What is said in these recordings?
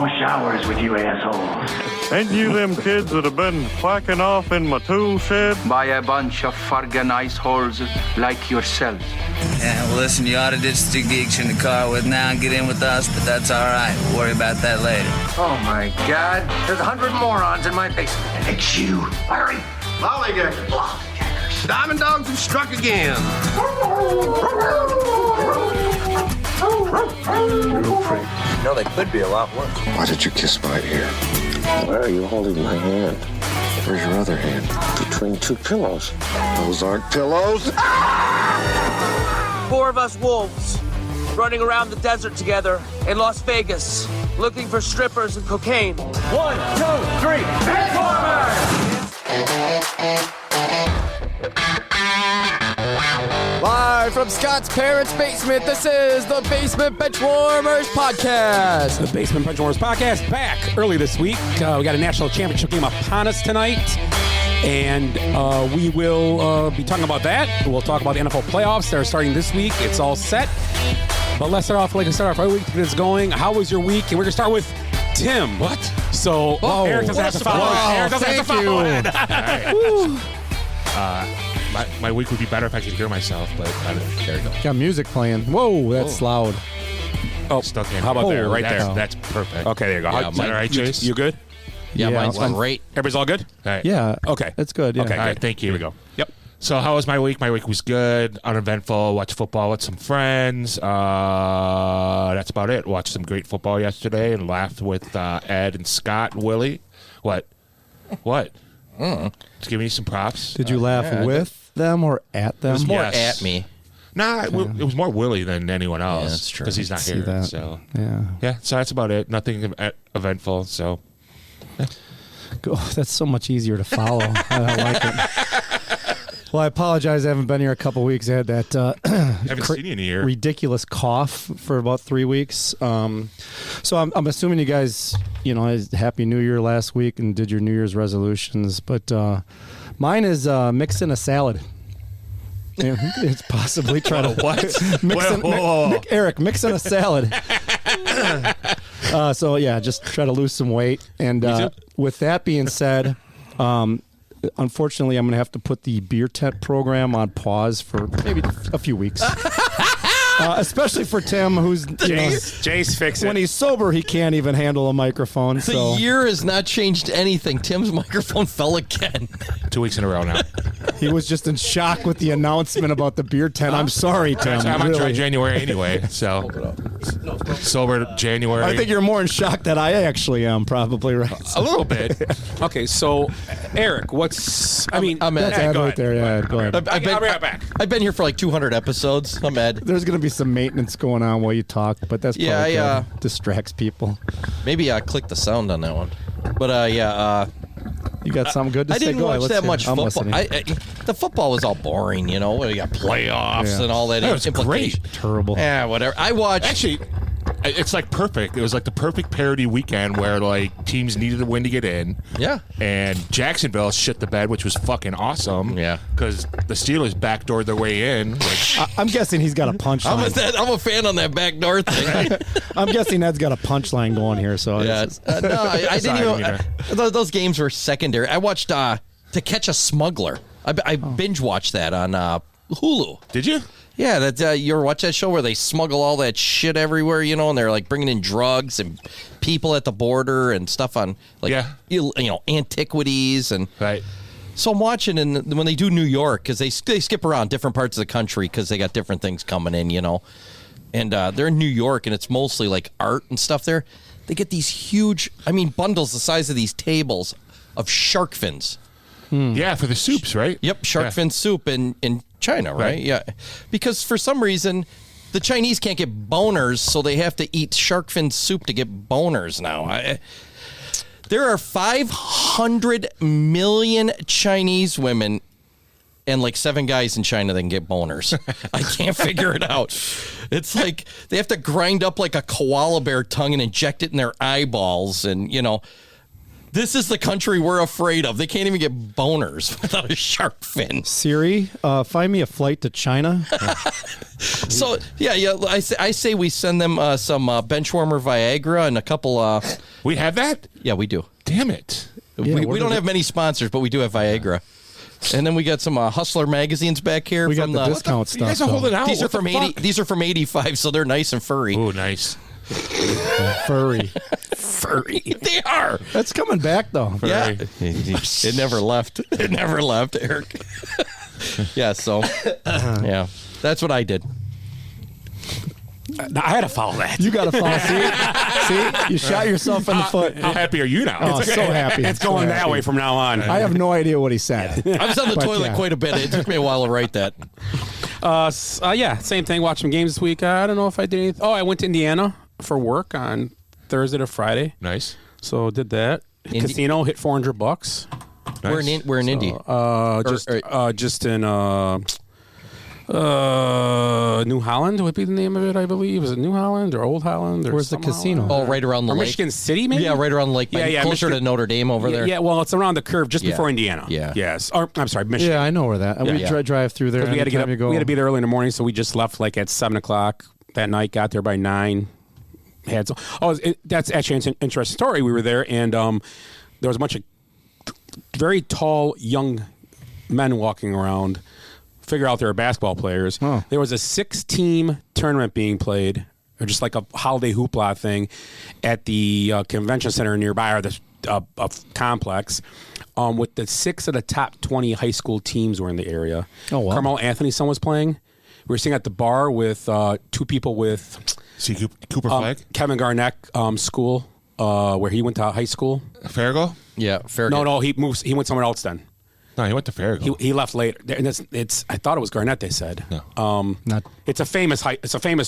more showers with you assholes. Ain't you them kids that have been whacking off in my tool shed? By a bunch of fucking ice holes like yourself. Yeah, well, listen, you ought to ditch the geeks in the car with now and get in with us, but that's all right. We'll worry about that later. Oh, my God. There's 100 morons in my basement. It's you. Hurry. Lollygaggers. Diamond dogs have struck again. Real prick. No, they could be a lot worse. Why did you kiss my ear? Why are you holding my hand? Where's your other hand? Between two pillows. Those aren't pillows. Four of us wolves running around the desert together in Las Vegas looking for strippers and cocaine. 1, 2, 3, Benchwarmers! Live from Scott's parents' basement, this is the Basement Benchwarmers Podcast. The Basement Benchwarmers Podcast back early this week. We got a national championship game upon us tonight, and we will be talking about that. We'll talk about the NFL playoffs that are starting this week. It's all set. But let's start off every week to get this going. How was your week? And we're going to start with Tim. What? So, Eric doesn't have to follow. Eric doesn't have to follow it. All right. My week would be better if I could hear myself, but there you go. Got music playing. Whoa, that's loud. Oh, still can't. How about there? Right there. That's perfect. Okay, there you go. Yeah, is that all right, Chase? You good? Yeah, mine's great. Everybody's all good? All right. Yeah. Okay. That's good. Yeah. Okay. All right, thank you. Here we go. Yep. So how was my week? My week was good, uneventful. Watched football with some friends. That's about it. Watched some great football yesterday and laughed with Ed and Scott and Willie. What? Just give me some props. Did you laugh with them or at them? It was more Yes. at me. Nah, it was more Willie than anyone else. Yeah, that's true. Because he's not See here. that. So Yeah. so that's about it. Nothing eventful. So Oh, that's so much easier to follow. I like it. Well, I apologize. I haven't been here a couple weeks. I had that haven't seen you in a year. ridiculous cough for about 3 weeks. So I'm assuming you guys, had Happy New Year last week and did your New Year's resolutions. But mine is mixing a salad. It's possibly trying to what? Eric, mixing a salad. So yeah, just try to lose some weight. And with that being said, unfortunately, I'm going to have to put the beer tent program on pause for maybe a few weeks. Especially for Tim, who's Jace, fix it. When he's sober, he can't even handle a microphone. The year has not changed anything. Tim's microphone fell again. 2 weeks in a row now. He was just in shock with the announcement about the beer tent. I'm sorry, Tim. I'm going to try really. January anyway. So sober January. I think you're more in shock than I actually am, probably, right? A little bit. Okay, so Eric, what's? I'm Ed. That's Ed right there. Yeah, go ahead. I'll be right back. I've been here for like 200 episodes. I'm Ed. There's going to be some maintenance going on while you talk, but that's probably good. Distracts people. Maybe I clicked the sound on that one. But You got something good to I say? didn't Go ahead, watch let's that hear much it. I'm football. listening. The football was all boring, We got playoffs and all that. That was implication. great. Terrible. Yeah, whatever. I watched. Actually, it's like perfect. It was like the perfect parody weekend where like teams needed a win to get in. Yeah. And Jacksonville shit the bed, which was fucking awesome. Yeah. Because the Steelers backdoored their way in. I'm guessing he's got a punchline. I'm a fan on that back door thing. I'm guessing Ed's got a punchline going here. So Yeah. No, I didn't even. Those games were secondary. I watched To Catch a Smuggler. I binge watched that on Hulu. Did you? Yeah, that you ever watch that show where they smuggle all that shit everywhere, and they're like bringing in drugs and people at the border and stuff on antiquities and right. So I'm watching, and when they do New York, because they skip around different parts of the country because they got different things coming in, and they're in New York and it's mostly like art and stuff there. They get these huge, bundles the size of these tables of shark fins. Yeah, for the soups, right? Yep, shark fin soup in China, right? Yeah. Because for some reason, the Chinese can't get boners, so they have to eat shark fin soup to get boners now. There are 500 million Chinese women and like 7 guys in China that can get boners. I can't figure it out. It's like they have to grind up like a koala bear tongue and inject it in their eyeballs and, This is the country we're afraid of. They can't even get boners without a shark fin. Siri, find me a flight to China. So, I say we send them some benchwarmer Viagra and a couple... we have that? Yeah, we do. Damn it. We don't have many sponsors, but we do have Viagra. And then we got some Hustler magazines back here. We from got the discount stuff. You guys are holding out. These are What the from fuck? These are from '85, so they're nice and furry. Ooh, nice. Furry. Furry. They are. That's coming back, though. Yeah. It never left. It never left, Eric. Yeah, so, yeah. That's what I did. I had to follow that. You got to follow. See? You shot yourself in the foot. How happy are you now? Oh, so happy. It's going that way from now on. I have no idea what he said. I was on the toilet quite a bit. It took me a while to write that. Same thing. Watched some games this week. I don't know if I did anything. Oh, I went to Indiana for work on Thursday to Friday. Nice. So did that. Casino hit $400. Nice. We're in Indy. Just in New Holland would be the name of it, I believe. Is it New Holland or Old Holland? Or Where's the casino? Oh, right around the or lake. Michigan City, maybe? Yeah, right around the lake. Closer Michigan, to Notre Dame over there. Yeah, well, it's around the curve just before Indiana. Yeah. Yes. Or, I'm sorry, Michigan. Yeah, I know where that. We drive through there. We had to get up, anytime you go. we had to be there early in the morning, so we just left like at 7 o'clock that night. Got there by 9. That's actually an interesting story. We were there, and there was a bunch of very tall young men walking around. Figure out they were basketball players. Oh. There was a 6-team tournament being played, or just like a holiday hoopla thing, at the convention center nearby, or the complex. With the 6 of the top 20 high school teams were in the area. Oh, wow. Carmelo Anthony's son was playing. We were sitting at the bar with 2 people with See Cooper Flag? Kevin Garnett school, where he went to high school. Farrago? Yeah, Farragut. No, he went somewhere else then. No, he went to Farrago. He left later. And it's I thought it was Garnett, they said. No. It's a famous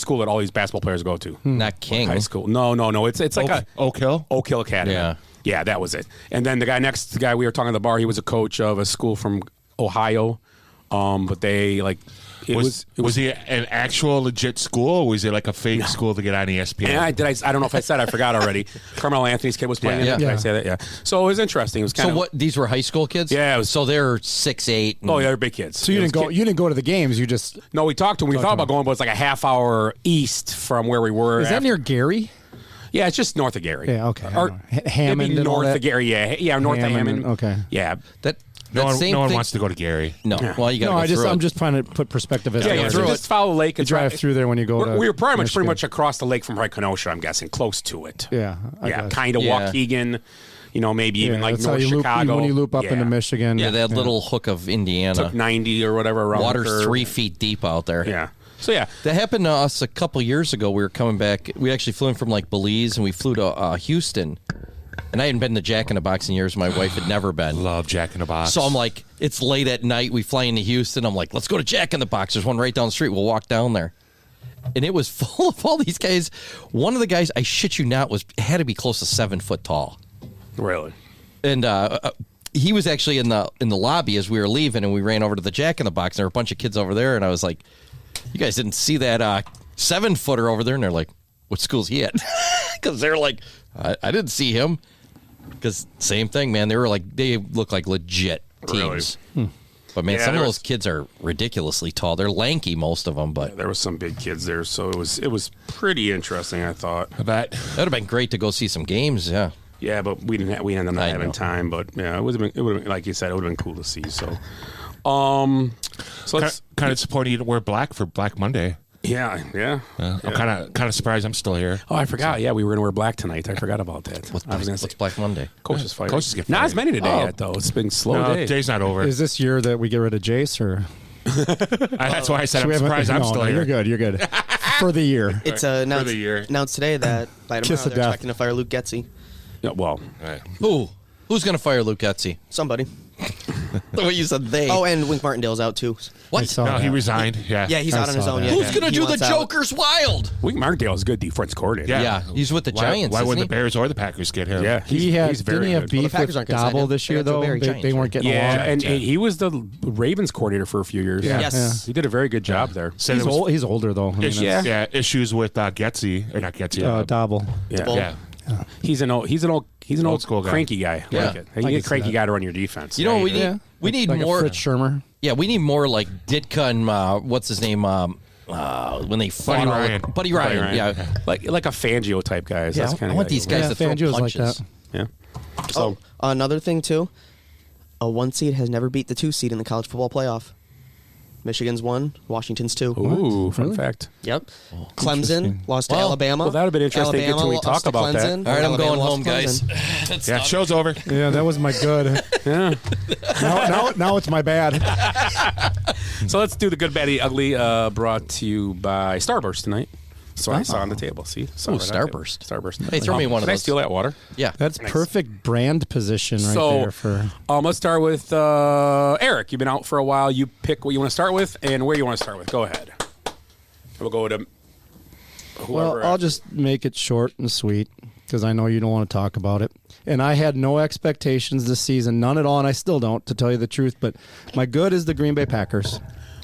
school that all these basketball players go to. Not King. High school. No. It's like Oak Hill? Oak Hill Academy. Yeah. Yeah, that was it. And then the guy we were talking at the bar, he was a coach of a school from Ohio. But they Was he an actual legit school, or was it like a fake school to get on ESPN? And I don't know if I said, I forgot already. Carmelo Anthony's kid was playing in it. Did I say that? Yeah. So it was interesting. It was kind of. So what? These were high school kids. Yeah. So they're 6'8". Oh, yeah, they're big kids. So you didn't go. You didn't go to the games. You just. No, we talked to them. We thought about going, but it's like a half hour east from where we were. Is that near Gary? Yeah, it's just north of Gary. Yeah. Okay. Or Hammond. maybe and all north that? of Gary. Yeah, north of Hammond. Okay. Yeah. No one same thing. wants to go to Gary. No. Well, you got to go through I'm it. just trying to put perspective as Yeah, to you just follow the lake. You drive through there when you go to. We were pretty Michigan. much across the lake from Kenosha, I'm guessing, close to it. Yeah. I Yeah, guess. kind of Yeah. Waukegan, maybe even like that's how North you Chicago. when you loop up into Michigan. Yeah, that little hook of Indiana. Took 90 or whatever around the Water's curve. 3 feet deep out there. Yeah. So, yeah. That happened to us a couple years ago. We were coming back. We actually flew in from like Belize, and we flew to Houston. And I hadn't been to Jack in the Box in years. My wife had never been. Love Jack in the Box. So I'm like, it's late at night. We fly into Houston. I'm like, let's go to Jack in the Box. There's one right down the street. We'll walk down there. And it was full of all these guys. One of the guys, I shit you not, had to be close to 7 foot tall. Really? And he was actually in the lobby as we were leaving, and we ran over to the Jack in the Box. And there were a bunch of kids over there, and I was like, you guys didn't see that 7-footer over there? And they're like, what school's he at? Because they're like, I didn't see him. Because same thing, man. They look like legit teams. Really? But man, some of those kids are ridiculously tall. They're lanky, most of them. But there was some big kids there, so it was pretty interesting. I thought. I bet that'd have been great to go see some games. Yeah. Yeah, but we ended up not having time. But yeah, it would have been like you said, it would have been cool to see. So, let's kind of disappointed you didn't wear black for Black Monday. Yeah. I'm kind of surprised I'm still here. Oh, I forgot. Yeah, we were going to wear black tonight. I forgot about that. What's Black Monday? Coach's fight. Coaches get not fired. as many today yet, though. It's been slow No, day. day's not over. Is this year that we get rid of Jace or? That's why I said So we I'm haven't- surprised I'm no, still no, here. You're good. For the year. It's For announced, the year. announced today that by Kiss tomorrow of they're death. expecting to fire Luke Getzey. Yeah, well, Right. Who's going to fire Luke Getzey? Somebody. The way you said they. Oh, and Wink Martindale's out too. I saw No, he that. resigned. Yeah. Yeah, he's out on his own. that. Yeah, Who's going to He do the wants out. Joker's Wild? Wink Martindale is a good defense coordinator. Yeah, he's with the Giants. Why isn't wouldn't he? the Bears or the Packers get him? Yeah, He had. he's Didn't very he have good. beef Packers with aren't gonna sign Dobble him. this They year got the though? very They Giants, weren't right? getting Yeah, along. and he was the Ravens coordinator for a few years. Yeah. Yes. He did a very good job there. Said He's it was old. He's older though. I mean, issues, that's- issues with Getzey or not Getzey. Dobble. Yeah. Bull. yeah. He's an old school guy. cranky guy. I Yeah. like it. You need a cranky guy to run your defense. You know what we need? We need like more. a Fritz Shermer. Yeah, we need more like Ditka and what's his name? When they fought Buddy Ryan. Yeah. like a Fangio type guy. Yeah, I want these guys to throw Fangio's like punches. that. Yeah. So Another thing too, a 1 seed has never beat the 2 seed in the college football playoff. Michigan's 1, Washington's 2. ooh, fun fact. Yep. Clemson lost to Well, Alabama. well, that would've been interesting to get till we Alabama talk about lost to that. Clemson, All right, I'm Alabama going lost home, to guys. Clemson. That's Yeah, tough. show's over. Yeah, that was my good. Yeah. now it's my bad. So let's do the good, bad, the ugly. Brought to you by Starburst tonight. So I saw on the table. See, saw Ooh, right on the table. Starburst. Starburst. Hey, throw me one of Can I those. steal that water? Yeah. That's perfect brand position right So, there for. Let's start with Eric. You've been out for a while. You pick what you want to start with and where you want to start with. Go ahead. We'll go to whoever. Well, I'll just make it short and sweet because I know you don't want to talk about it. And I had no expectations this season, none at all, and I still don't, to tell you the truth. But my good is the Green Bay Packers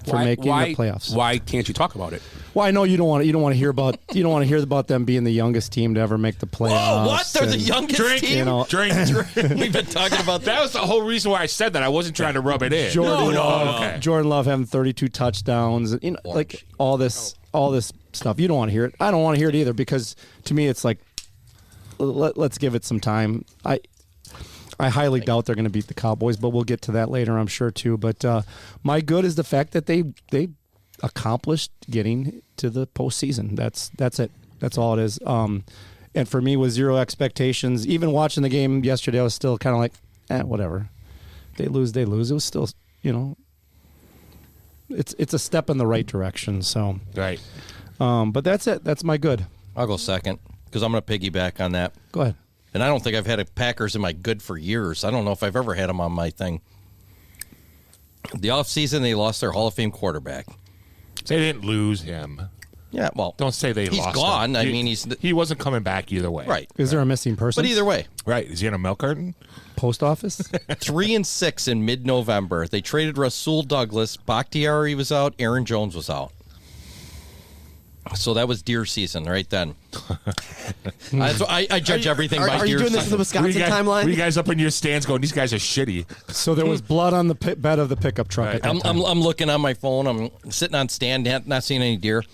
for making the playoffs. Why can't you talk about it? Well, I know you don't want to hear about them being the youngest team to ever make the playoffs. Whoa, what? They're the and, youngest team? You know, Drink. We've been talking about That was the whole reason why I said that. I wasn't trying to rub it in. Jordan Love, Okay. Jordan Love having 32 touchdowns, and like all this stuff. You don't want to hear it. I don't want to hear it either because to me it's like let's give it some time. I highly doubt they're going to beat the Cowboys, but we'll get to that later, I'm sure too. But my good is the fact that they accomplished getting to the postseason. That's it. That's all it is. And for me, with zero expectations, even watching the game yesterday, I was still kind of like, whatever. They lose. It was still, it's a step in the right direction. So Right. but that's it. That's my good. I'll go second because I'm going to piggyback on that. Go ahead. And I don't think I've had a Packers in my good for years. I don't know if I've ever had them on my thing. The offseason, they lost their Hall of Fame quarterback. They didn't lose him. Yeah, well, Don't say they he's lost gone. him. I mean, he wasn't coming back either way. Right. Is there a missing person? But either way, Right. Is he in a milk carton? Post office? 3-6 in mid-November. They traded Rasul Douglas. Bakhtiari was out. Aaron Jones was out. So that was deer season right then. I judge everything by deer season. Are you doing this in the Wisconsin timeline? Were you guys up in your stands going, these guys are shitty? So there was blood on the bed of the pickup truck. Right. At that I'm time. looking on my phone. I'm sitting on stand, not seeing any deer.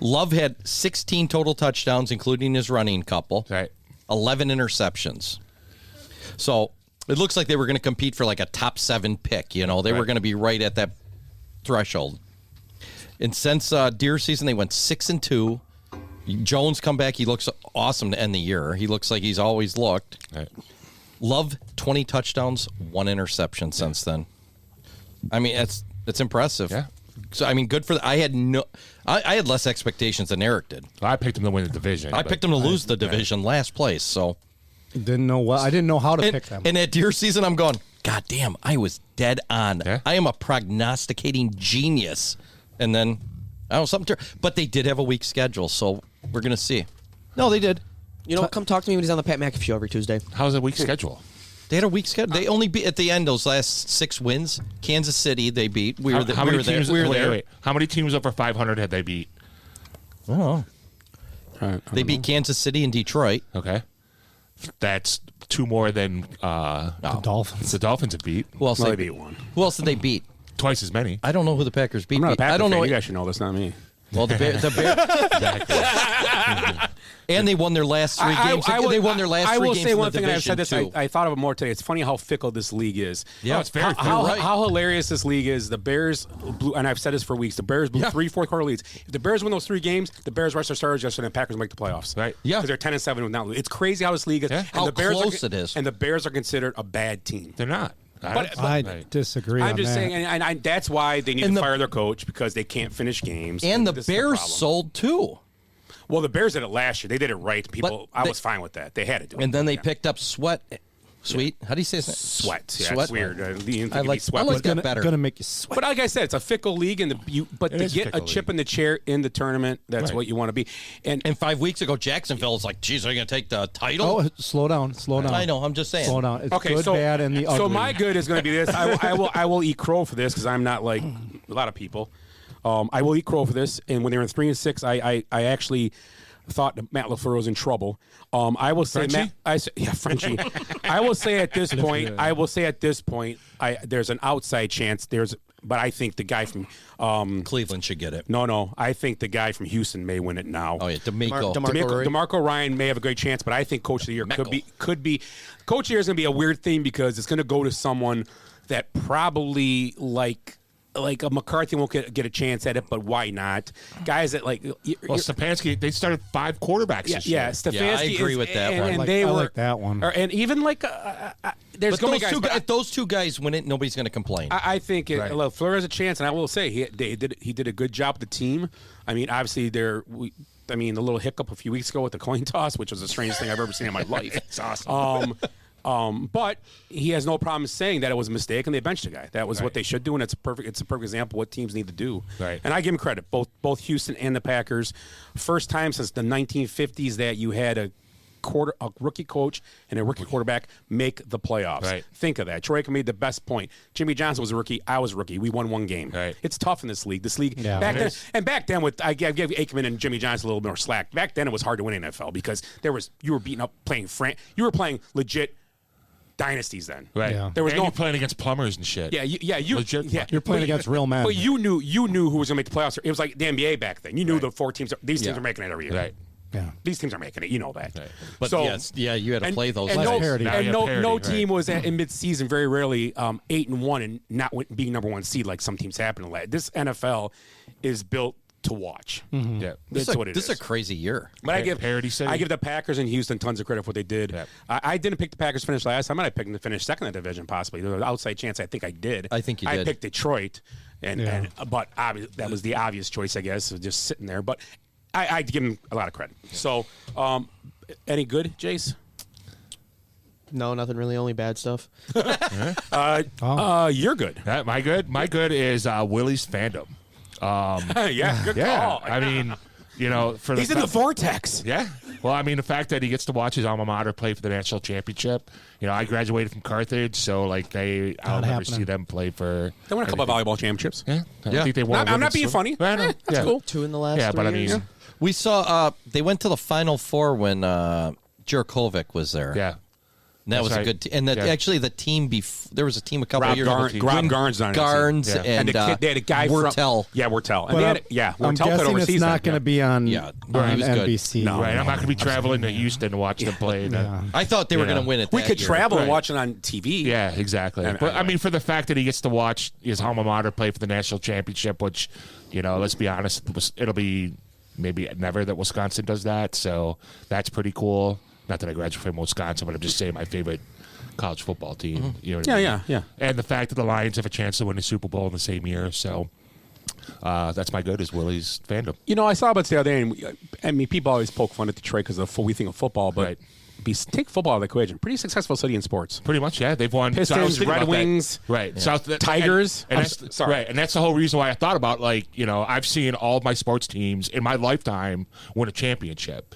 Love had 16 total touchdowns, including his running couple. Right. 11 interceptions. So it looks like they were going to compete for like a top 7 pick. They were going to be right at that threshold. And since deer season, they went 6-2. Jones come back. He looks awesome to end the year. He looks like he's always looked. Right. Love 20 touchdowns, 1 interception since then. I mean, that's impressive. Yeah. So I mean, good for. I had less expectations than Eric did. I picked him to win the division. I picked him to lose the division, last place. So Didn't know what. I didn't know how to pick them. And at deer season, I'm going, God damn, I was dead on. Yeah. I am a prognosticating genius. And then, I don't know, something. But they did have a weak schedule, so we're going to see. No, they did. Come talk to me when he's on the Pat McAfee show every Tuesday. How's a week schedule? They had a weak schedule. They only beat, at the end, those last 6 wins. Kansas City, they beat. We were there. Wait. How many teams over 500 had they beat? Oh. They beat Kansas City and Detroit. Okay. That's 2 more than the Dolphins. The Dolphins have beat. Who else they beat 1. Who else did they beat? Twice as many. I don't know who the Packers beat. I'm not a Packer I don't fan. know. You guys should know this, not me. Well, the and they won their last 3 games. They won their last 3 games. I will say one thing, and I've division, said this. too. I thought of it more today. It's funny how fickle this league is. Yeah, it's very how hilarious this league is. The Bears blew, and I've said this for weeks. The Bears blew 3 fourth quarter leads. If the Bears win those 3 games, the Bears rest their starters yesterday, and the Packers make the playoffs. Right? Yeah, because they're 10-7 without losing. It's crazy how this league is. Yeah. And How the Bears close it is. And the Bears are considered a bad team. They're not. I disagree. I'm on just that. saying, and that's why they need And to the- fire their coach because they can't finish games. And the this is Bears problem. sold too. Well, the Bears did it last year. They did it right. People, I was fine with that. They had to do it. And then they Yeah. picked up Sweet. How do you say his name? Sweat. Yeah, Sweat. it's weird. I like that better. Gonna make you sweat. But like I said, it's a fickle league, and but It to is a get a fickle chip league. in the chair in the tournament, that's Right. what you want to be. And 5 weeks ago, Jacksonville was like, geez, are you going to take the title? Oh, slow down. I know. I'm just saying. Slow down. It's okay, good, so bad, and the ugly. so my good is going to be this. I will eat crow for this because I'm not like a lot of people. I will eat crow for this. And when they were in 3-6, I actually thought that Matt LaFleur was in trouble. I will say, Frenchie? Frenchie. I will say at this point, there's an outside chance. But I think the guy from Cleveland should get it. No, I think the guy from Houston may win it now. Oh yeah, DeMarco. DeMarco Ryan may have a great chance, but I think Coach of the Year could be. Coach of the Year is going to be a weird thing because it's going to go to someone that probably like a McCarthy won't get a chance at it, but why not? Guys that Stefanski, they started 5 quarterbacks this year. Yeah, Stefanski. Yeah, I agree with that one. I like that one. And even there's going to be guys. If those two guys win it, nobody's going to complain. I think LaFleur has a chance, and I will say he did a good job with the team. I mean, obviously the little hiccup a few weeks ago with the coin toss, which was the strangest thing I've ever seen in my life. It's awesome. But he has no problem saying that it was a mistake and they benched a guy. That was what they should do, and it's a perfect example of what teams need to do. Right. And I give him credit, both Houston and the Packers. First time since the 1950s that you had a rookie coach and a rookie quarterback make the playoffs. Right. Think of that. Troika made the best point. Jimmy Johnson was a rookie. I was a rookie. We won 1 game. Right. It's tough in this league. Yeah, back then, I gave Aikman and Jimmy Johnson a little more slack. Back then, it was hard to win in NFL because you were beating up playing you were playing legit dynasties then. Right. Yeah. There was and you're playing against plumbers and shit. You're playing against real men. But you knew who was going to make the playoffs. It was like the NBA back then. You knew the 4 teams. These teams are making it every year. Right. Yeah. These teams are making it. You know that. Right. But you had to play those. And parity. no team was in mid-season very rarely 8-1 and not being number 1 seed like some teams happen. This NFL is built to watch. Mm-hmm. Yeah. This is a crazy year. But I give City. the Packers and Houston tons of credit for what they did. Yep. I didn't pick the Packers to finish last time. I picked them to finish second in the division, possibly. There was an outside chance. I think I did. I think you did. I picked Detroit, but that was the obvious choice, I guess, just sitting there. But I'd give them a lot of credit. So, any good, Jace? No, nothing really. Only bad stuff. You're good. My good is Willie's fandom. Good call. I mean, he's in the vortex. Yeah. Well, I mean, the fact that he gets to watch his alma mater play for the national championship. I graduated from Carthage, so I'll never see them play for. They won a couple of volleyball championships. Yeah. I think they won. I'm not being funny. That's cool. 2 in the last. Yeah, 3 but years. I mean, We saw they went to the Final Four when Jurkovic was there. yeah. And that That's was right. a good team. And actually, the team there was a team a couple Rob of years Garnes- ago. Rob Garnes on it. Garnes Yeah. and the kid, they had a guy Wurtel. Wurtel. And But they I'm had, Wurtel I'm played guessing overseas. it's not going to be on, Yeah. He on was good. NBC. No. Right. I'm not going to be traveling to Houston to watch them play. I thought they were going to win it. We that could year. travel and Right. watch it on TV. Yeah, exactly. But I mean, for the fact that he gets to watch his alma mater play for the national championship, which, let's be honest, it'll be maybe never that Wisconsin does that. So that's pretty cool. Not that I graduated from Wisconsin, but I'm just saying my favorite college football team. Mm-hmm. You know what I mean? Yeah. And the fact that the Lions have a chance to win the Super Bowl in the same year. So that's my good is Willie's fandom. I saw about the other day, and I mean, people always poke fun at Detroit because we think of football, but Right. take football out of the equation. Pretty successful city in sports. Pretty much, yeah. They've won Pistons, I was thinking Red about that. Wings, right? South Tigers. and that's, sorry. right, and that's the whole reason why I thought about I've seen all of my sports teams in my lifetime win a championship.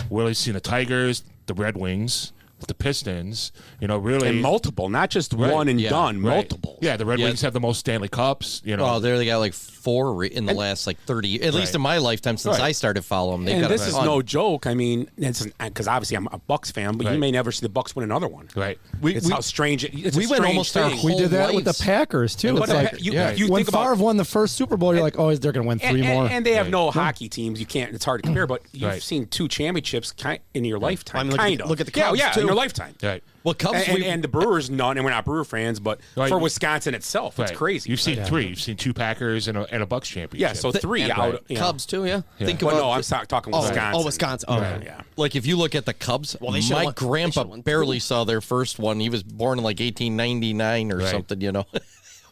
Willie's seen the Tigers, the Red Wings, the Pistons. Really And multiple, not just one and done. Right. Multiple. Yeah, the Red Wings have the most Stanley Cups. Oh, they got like 4 in the last 30 years. At least in my lifetime since I started following them. They've got this a is ton. no joke. I mean, because obviously I'm a Bucks fan, but you Right. may never see the Bucks win another one. Right. It's how strange it is. we went almost our We did that with the Packers, too. But It's the like, Pa- you when think about- Favre won the first Super Bowl, you're like, oh, they're going to win 3 more. And they have no hockey teams. You can't. It's hard to compare. But you've Right. seen 2 championships in your lifetime. I mean, look at the Cubs, in too. your lifetime. Right. Well, Cubs, And the Brewers, none, and we're not Brewer fans, but Right. for Wisconsin itself, it's Right. crazy. You've seen 3. You've seen 2 Packers and a Bucks championship. Yeah, so 3 and out. Cubs too, yeah. Think Well, about no, I'm talking Wisconsin. Oh, Wisconsin. Oh, Yeah, yeah. like if you look at the Cubs, Well, they should've my won- they grandpa should've won barely 2. saw their first one. He was born in like 1899 or Right. something,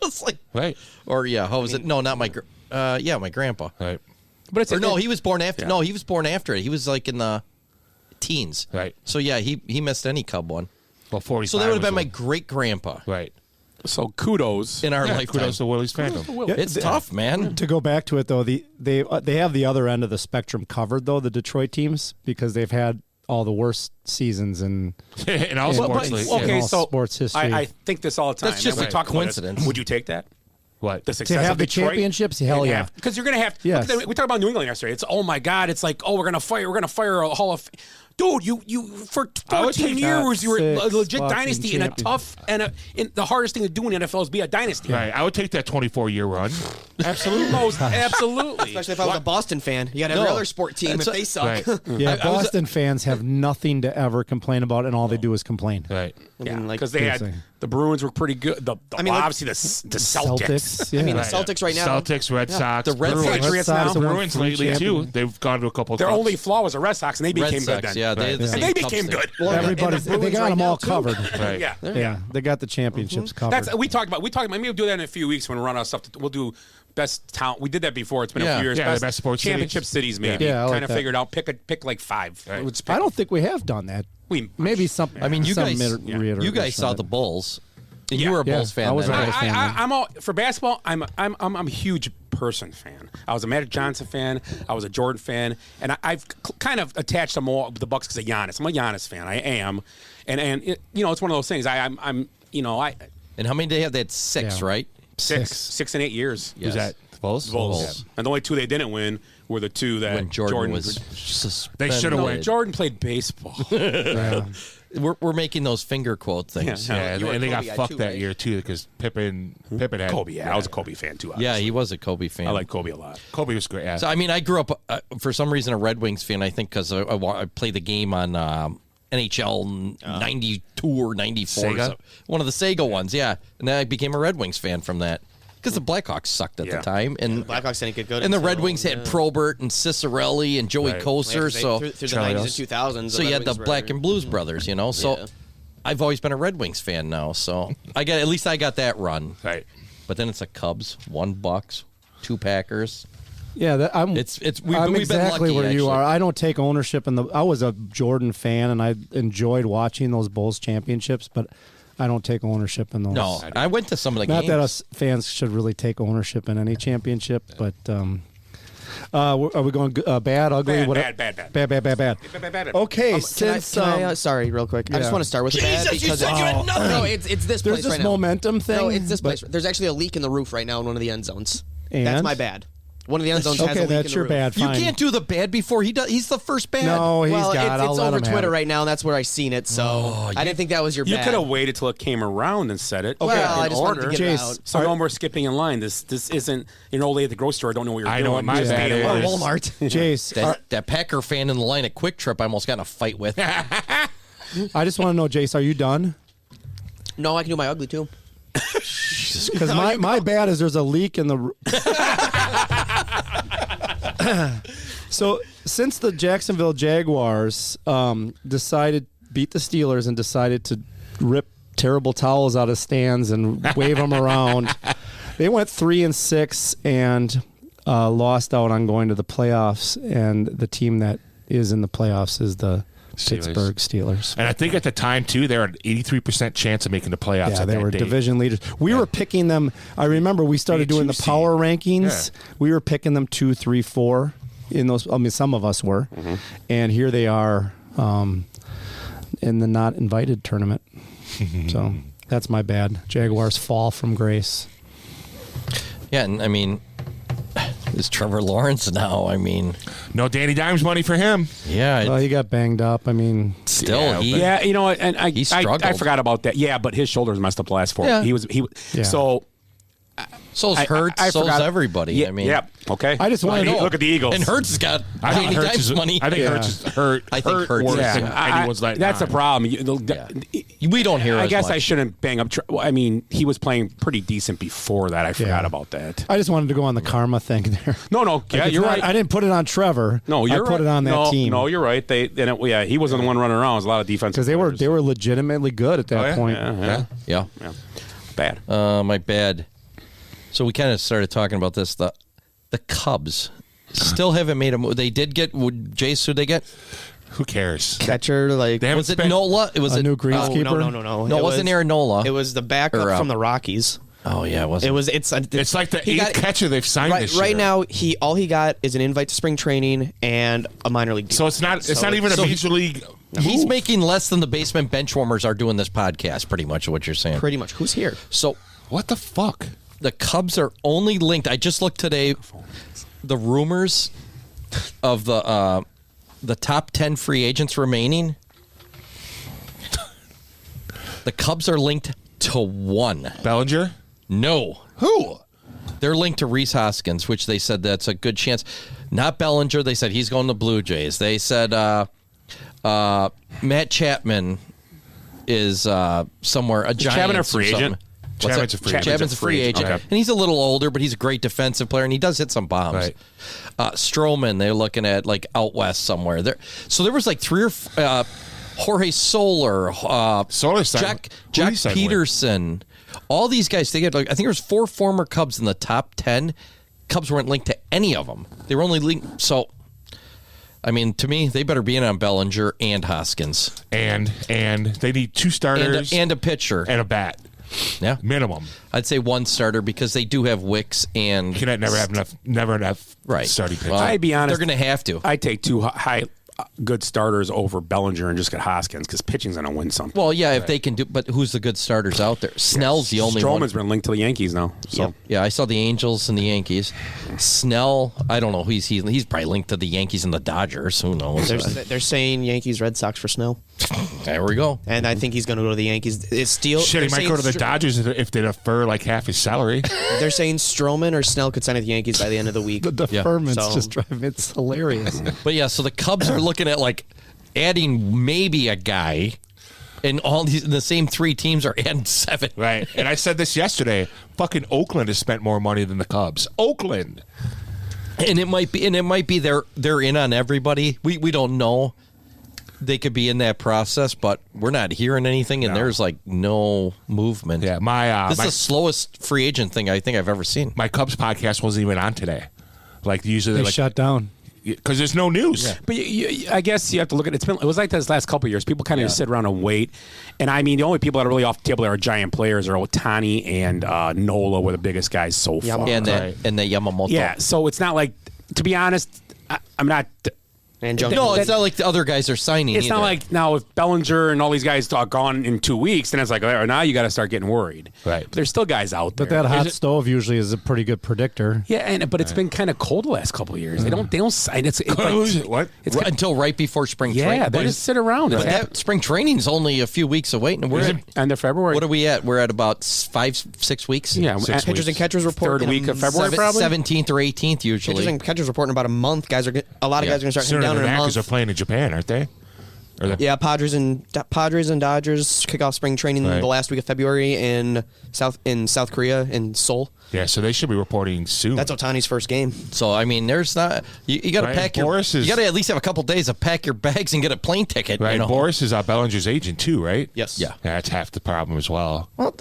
It's like, Right. or how was it? No, not my my grandpa. Right. But it's Or no, he was born after. Yeah. No, he was born after it. He was like in the teens. Right. So yeah, he missed any Cub one. Well, 45. So that would have was been my the- great grandpa Right. So kudos. in our Yeah, lifetime. kudos to Willie's fandom. Yeah, It's tough, man. To go back to it, though, they have the other end of the spectrum covered, though, the Detroit teams, because they've had all the worst seasons in In all sports leagues. okay, all so sports history. I think this all the time. That's just and we a talk about this. coincidence. Would you take that? What? The To success have of the Detroit. championships, hell yeah. Because you're going to have. Yes. We talked about New England yesterday. It's oh my God. It's like we're going to fire a Hall of. Dude, you for 14 years you were a legit fucking dynasty and a tough and the hardest thing to do in the NFL is be a dynasty. Right. I would take that 24-year run. Absolutely. Absolutely. Especially if I was a Boston fan. You got every other sport team if they suck. Right. Yeah, Boston fans have nothing to ever complain about, and all they do is complain. Right. Because they had the Bruins were pretty good. Obviously the Celtics. Yeah. I mean, the Celtics right now. Celtics, Red Sox, The Red Bruins. Sox. Patriots now. The Bruins lately champion. too. They've gone to a couple. Their cups. only flaw was the Red Sox, and they became Red good Sox, then. yeah, they, Right. the And same they cups became there. good. Everybody's they Bruins got right them all now, too. covered. Right. Yeah. They got the championships covered. That's we talked about. Maybe we'll do that in a few weeks when we run out of stuff. We'll do best town. We did that before. It's been a Yeah. few years. Yeah, the best sports championship cities, maybe. Yeah, I like kind of that. figured out. Pick like 5. Right. Let's pick I don't think we have done that. Maybe some. I mean, you some guys, reiteration you guys saw of the it. Bulls. And Yeah. you were a Yeah, Bulls fan. I was then, a right? Bulls fan. I'm all for basketball. I'm a huge person fan. I was a Magic Johnson fan. I was a Jordan fan, and I've kind of attached them all the Bucks because of Giannis. I'm a Giannis fan. I am, and it, it's one of those things. I'm And how many did they have? They had 6, Yeah. right? 6 and 8 years. Yes. Was that the Bulls? Bulls. And the only 2 they didn't win were the 2 that When Jordan was suspended. They should've won. Jordan played baseball. Yeah. We're making those finger quote things. Yeah. Yeah, and they got Kobe guy fucked too, that right? year too because Pippen had Kobe. Yeah, I was a Kobe fan too. Yeah, Obviously. he was a Kobe fan. I like Kobe a lot. Kobe was great. Yeah. So I mean, I grew up for some reason a Red Wings fan. I think because I played the game on NHL 92 or 94, Sega? so one of the Sega ones. Yeah, and then I became a Red Wings fan from that because the Blackhawks sucked at the time, and Blackhawks didn't get good. and the Red until, Wings had Probert and Cicerelli and Joey Right. Kosar. So through the Charlie 90s Ellis. and 2000s. so you had the Black and Blues brothers, So Yeah. I've always been a Red Wings fan now. So at least I got that run. Right. But then it's a Cubs, 1 Bucks, 2 Packers. Yeah, I'm I'm we've been exactly lucky, where you actually. are. I don't take ownership in the. I was a Jordan fan, and I enjoyed watching those Bulls championships, but I don't take ownership in those. No, I went to some of the Not games. that us fans should really take ownership in any championship, but are we going bad, ugly, Bad, whatever? bad. Okay, Can since I, sorry, real quick. I yeah. just want to start with the bad because no, it's this there's place this right now. momentum thing. No, it's this but- place. There's actually a leak in the roof right now in one of the end zones. And? That's my bad. One of the end zones has a Okay, leak that's in the your roof. bad. You Fine. can't do the bad before he does. He's the first bad. No, he's Well, got. I'll it's let over him have Twitter it. right now. That's where I seen it. So I didn't think that was your You bad. could have waited till it came around and said it. Well, I in just wanted order. to get it Jace, out. So no more skipping in line. This isn't an old lady at the grocery store. Don't know what you're I doing. know what my Just bad stay in line. is. Walmart. Jace, That Packer fan in the line at Quick Trip I almost got in a fight with. I just want to know, Jace, are you done? No, I can do my ugly too. Because my bad is there's a leak in the. So since the Jacksonville Jaguars beat the Steelers and decided to rip terrible towels out of stands and wave them around, they went 3-6 and lost out on going to the playoffs. And the team that is in the playoffs is the Pittsburgh Steelers. And I think at the time too, they were an 83% chance of making the playoffs. Yeah, at they that were date. division leaders. We were picking them. I remember we started doing the power rankings. Yeah. We were picking them 2, 3, 4 in those. I mean, some of us were, and here they are in the not invited tournament. So that's my bad. Jaguars fall from grace. Yeah, and I mean, is Trevor Lawrence now? I mean, No Danny Dimes money for him. yeah, Well, he got banged up. I mean, still yeah, he. Yeah, you know what? And I struggled. forgot about that. Yeah, but his shoulders messed up the last 4. Yeah. Yeah. So So's Hurts. I so's forgot- everybody. Yeah, I mean, yeah. Okay. I just wanna know. Look at the Eagles. And Hurts has got I think Danny Hurts Dimes is money. I think Yeah. Hurts is hurt. I think Hurts worse is, than yeah. anyone's like. That's the problem. We don't hear. I as guess much. I shouldn't bang up. I mean, he was playing pretty decent before that. I forgot about that. I just wanted to go on the karma thing there. No. Like, Yeah, it's you're not- right. I didn't put it on Trevor. No, you're I put right. it on that team. No, you're right. He wasn't the one running around. It was a lot of defense because they were legitimately good at that point. Yeah. Yeah. Bad. My bad. So we kind of started talking about this. The Cubs still haven't made a move. They did get Jace. Who they get? Who cares? Catcher, like They haven't Was it spent- Nola? It was A it, new greenskeeper. No. No, it wasn't Aaron Nola. It was the backup Or, from the Rockies. Oh yeah, it wasn't. It was. It's It's like the he eighth got- catcher they've signed right, this year. right now. All he got is an invite to spring training and a minor league deal. So it's not even a So- major league. He's move. making less than the basement bench warmers are doing this podcast. Pretty much what you're saying. pretty much. Who's here? So What the fuck? the Cubs are only linked. I just looked today. The rumors of the top 10 free agents remaining. The Cubs are linked to one. Bellinger? No. Who? They're linked to Rhys Hoskins, which they said that's a good chance. Not Bellinger. They said he's going to Blue Jays. They said Matt Chapman is somewhere a Giants. Chapman a free agent? Chapman's a free agent. Chapman's a free agent. Okay. And he's a little older, but he's a great defensive player, and he does hit some bombs. Right. Stroman, they're looking at like out west somewhere. So there was like three or Jorge Soler, Jack Peterson, all these guys. They had like, I think there was 4 former Cubs in the top 10. Cubs weren't linked to any of them. They were only linked. So, I mean, to me, they better be in on Bellinger and Hoskins. And they need 2 starters and a pitcher and a bat. Yeah, minimum. I'd say 1 starter because they do have Wicks and you can never have enough starting pitchers. Well, I'd be honest, they're going to have to. I'd take 2 high good starters over Bellinger and just get Hoskins because pitching's going to win something. Well, yeah, if they can do, but who's the good starters out there? Snell's the only one. Stroman's been linked to the Yankees now. So. Yeah, I saw the Angels and the Yankees. Snell, I don't know. He's probably linked to the Yankees and the Dodgers. Who knows? They're saying Yankees, Red Sox for Snell. There we go. And I think he's going to go to the Yankees. It's still Shit, he might go to the Dodgers if they defer like half his salary. They're saying Stroman or Snell could sign at the Yankees by the end of the week. The deferment's just driving. It's hilarious. But yeah, so the Cubs are looking at like adding maybe a guy, and all the same 3 teams are adding 7. Right. And I said this yesterday. Fucking Oakland has spent more money than the Cubs. Oakland. And it might be they're in on everybody. We don't know. They could be in that process, but we're not hearing anything, and there's like no movement. Yeah, this is the slowest free agent thing I think I've ever seen. My Cubs podcast wasn't even on today. Like usually, They shut down. Because there's no news. Yeah. But I guess you have to look at it. It was like this last couple of years. People kind of just sit around and wait. And I mean, the only people that are really off the table that are giant players are Ohtani and Nola were the biggest guys so far. And the Yamamoto. Yeah, so it's not like, to be honest, I'm not. No, it's not like the other guys are signing. It's either. not like now if Bellinger and all these guys are gone in 2 weeks, then it's like, oh, now you got to start getting worried. Right. But there's still guys out there. But that hot stove usually is a pretty good predictor. Yeah, but it's been kind of cold the last couple of years. They don't sign. It's like, what? It's until right before spring training. Yeah, they just sit around. But that spring training's only a few weeks away. And we're at end of February. What are we at? We're at about 5-6 weeks. Yeah, pitchers and catchers report 3rd week of February, probably 17th or 18th usually. Pitchers and catchers report in about a month. A lot of guys are going to start coming down in a month. Are playing in Japan, aren't they? Yeah, Padres and Dodgers kick off spring training the last week of February in South Korea in Seoul. Yeah, so they should be reporting soon. That's Ohtani's first game. So I mean, there's not you got to pack your. You got to at least have a couple days to pack your bags and get a plane ticket. Right, you know? Boris is Bellinger's agent too, right? Yes. Yeah. That's half the problem as well. Well,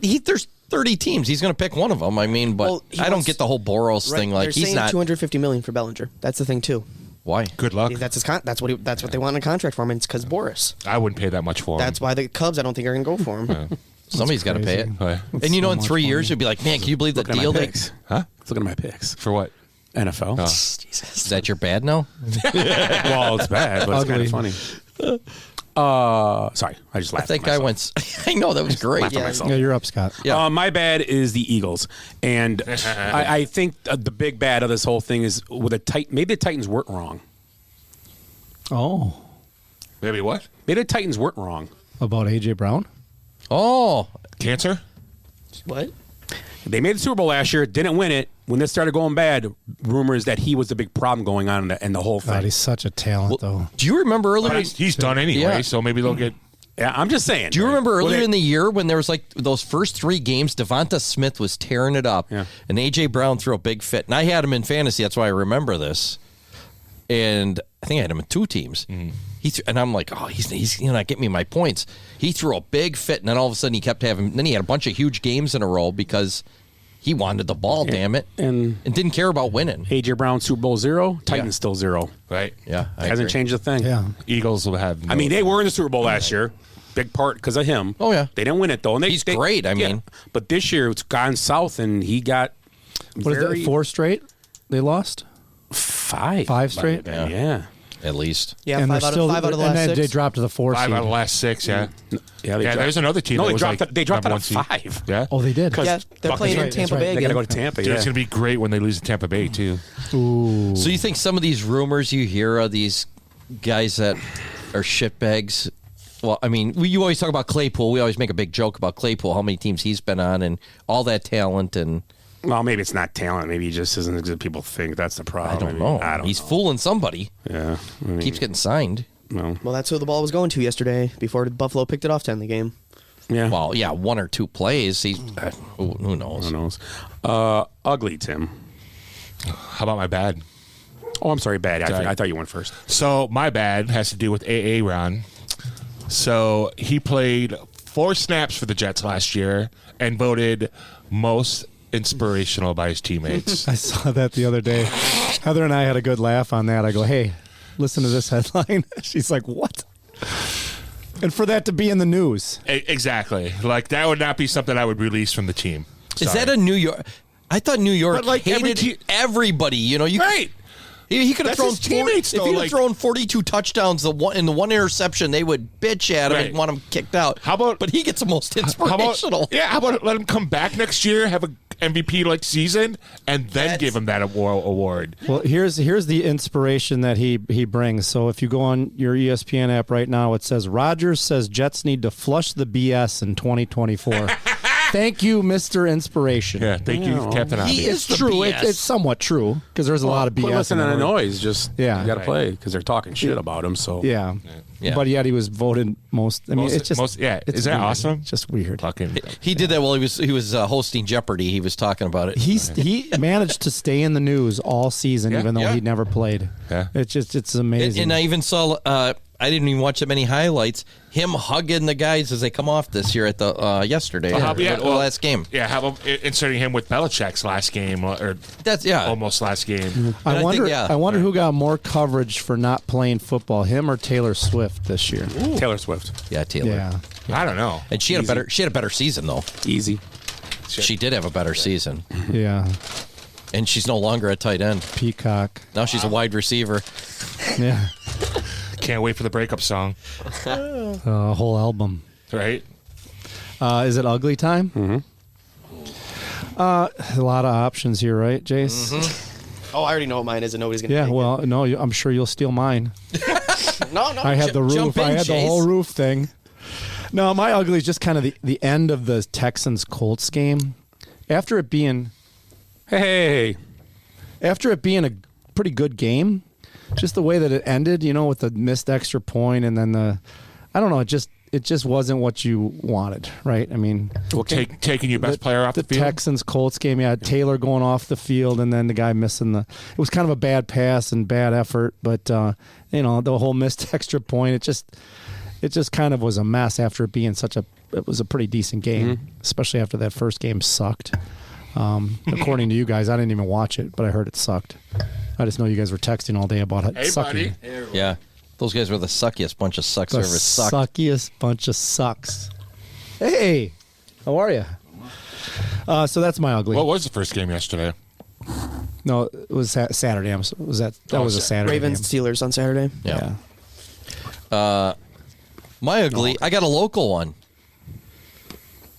there's 30 teams. He's going to pick one of them. I mean, but I don't get the whole Boros thing. Like they're he's saying not $250 million for Bellinger. That's the thing too. Why? Good luck. That's what they want in a contract for him. And it's because Boris. I wouldn't pay that much for him. That's why the Cubs, I don't think, are going to go for him. Somebody's got to pay it. Right. And you know, in 3 years, you'll be like, man, can you believe the deal? Huh? Let's look at my picks. For what? NFL. Oh. Jesus. Is that your bad now? Well, it's bad, but it's kind of funny. Sorry, I just laughed. I think at I myself. went. I know that was great. Yeah, you're up, Scott. Yeah. My bad is the Eagles, and I think the big bad of this whole thing is with maybe the Titans weren't wrong. Oh, Maybe what? Maybe the Titans weren't wrong. about AJ Brown? Oh, Cancer? What? They made the Super Bowl last year, didn't win it. When this started going bad, rumors that he was the big problem going on in the whole thing. God, he's such a talent, though. do you remember earlier? But he's done anyway, Yeah. so maybe they'll get. Yeah, I'm just saying. Do you remember Well, earlier in the year when there was like those first 3 games, Devonta Smith was tearing it up, Yeah. and AJ Brown threw a big fit, and I had him in fantasy. That's why I remember this. And I think I had him in 2 teams. And I'm like, oh, he's not getting me my points. He threw a big fit, and then all of a sudden he kept having. Then he had a bunch of huge games in a row because he wanted the ball. Damn it, and didn't care about winning. AJ Brown Super Bowl 0, Titans still 0. Right. Yeah, I Hasn't agree. changed a thing. Yeah. Eagles will have. I mean, they were in the Super Bowl last year. Big part because of him. Oh, yeah. They didn't win it though, and He's great, I mean. but this year it's gone south, and he got What is that, 4 straight they lost? 5. 5 straight? Yeah. At least. Yeah, and five they're out of the and last then six. they dropped to the 4 5 seed. out of the last 6, yeah. Yeah, There's another team. No, that they was dropped. like They dropped number out of 1 seed. 5. Yeah. Oh, they did. Yeah, they're playing in right, Tampa that's right. Bay They got to again. go to Tampa. Dude, Yeah. it's going to be great when they lose to Tampa Bay, too. Ooh. So you think some of these rumors you hear of these guys that are shitbags? Well, I mean, you always talk about Claypool. We always make a big joke about Claypool, how many teams he's been on, and all that talent. And Well, maybe it's not talent. Maybe he just isn't as good as people think. That's the problem. I don't Maybe. know. I don't He's know. fooling somebody. Yeah. I mean, Keeps getting signed. No. Well, that's who the ball was going to yesterday before Buffalo picked it off to end the game. Yeah. Well, yeah, 1 or 2 plays. He's who knows? Who knows? Ugly, Tim. How about my bad? Oh, I'm sorry, bad. Sorry. I thought you went first. So my bad has to do with AA Ron. So he played 4 snaps for the Jets last year and voted most inspirational by his teammates. I saw that the other day. Heather and I had a good laugh on that. I go, hey, listen to this headline. She's like, what? And for that to be in the news. Exactly. Like, that would not be something I would release from the team. Is that a New York? I thought New York But, like, hated everybody. You know, you Right. He could have That's thrown his teammates, if though, he'd have like- thrown 42 touchdowns in the one interception, they would bitch at him Right. and want him kicked out. How about- But he gets the most How inspirational. about, how about let him come back next year, have a MVP like season, and then give him that award? Well, here's the inspiration that he brings. So if you go on your ESPN app right now, it says Rodgers says Jets need to flush the BS in 2024. Thank you, Mr. Inspiration. Yeah, thank you, Captain He Obvious. is It's the true. BS. It's somewhat true because there's a lot of BS. Quit listening in to the that word. noise. Just Yeah. you got to Right. play because they're talking shit about him. So Yeah. Yeah. But yet he was voted most. I mean, Most- it's just most- yeah. It's Is that weird. awesome? It's just weird. Fucking He did that while he was hosting Jeopardy. He was talking about it. He managed to stay in the news all season, Yeah. even though Yeah. he never played. Yeah. It's amazing. And I even saw. I didn't even watch that many highlights. Him hugging the guys as they come off this year at the yesterday, the last game. Yeah, how about inserting him with Belichick's last game, or That's almost last game? I I wonder. think, yeah. I wonder who got more coverage for not playing football, him or Taylor Swift this year. Taylor Swift, Yeah, Taylor. Yeah. I don't know. And she had a better season though. easy. She did have a better season, Yeah. and she's no longer a tight end. Peacock. Now she's a wide receiver. Yeah. Can't wait for the breakup song. A whole album. Right? Is it ugly time? Mm-hmm. A lot of options here, right, Jace? Mm-hmm. Oh, I already know what mine is, and nobody's gonna. Yeah. take Well, no, I'm sure you'll steal mine. it. No. I had the jump roof. I in, had the Jace. whole roof thing. No, my ugly is just kind of the end of the Texans Colts game. After it being Hey, a pretty good game, just the way that it ended, with the missed extra point and then I don't know, it just wasn't what you wanted, right? I mean, Taking your best player off the field. Texans Colts game, yeah, Taylor going off the field and then the guy missing it was kind of a bad pass and bad effort, but the whole missed extra point, it just kind of was a mess after it being it was a pretty decent game, especially after that first game sucked. According to you guys, I didn't even watch it, but I heard it sucked. I just know you guys were texting all day about it Hey, sucking. buddy. Yeah, those guys were the suckiest bunch of suck The service. Sucked. suckiest bunch of sucks. Hey, how are you? So that's my ugly. What was the first game yesterday? No, it was Saturday. Was that was a Saturday Ravens game. Steelers on Saturday. Yeah. My ugly. I got a local one.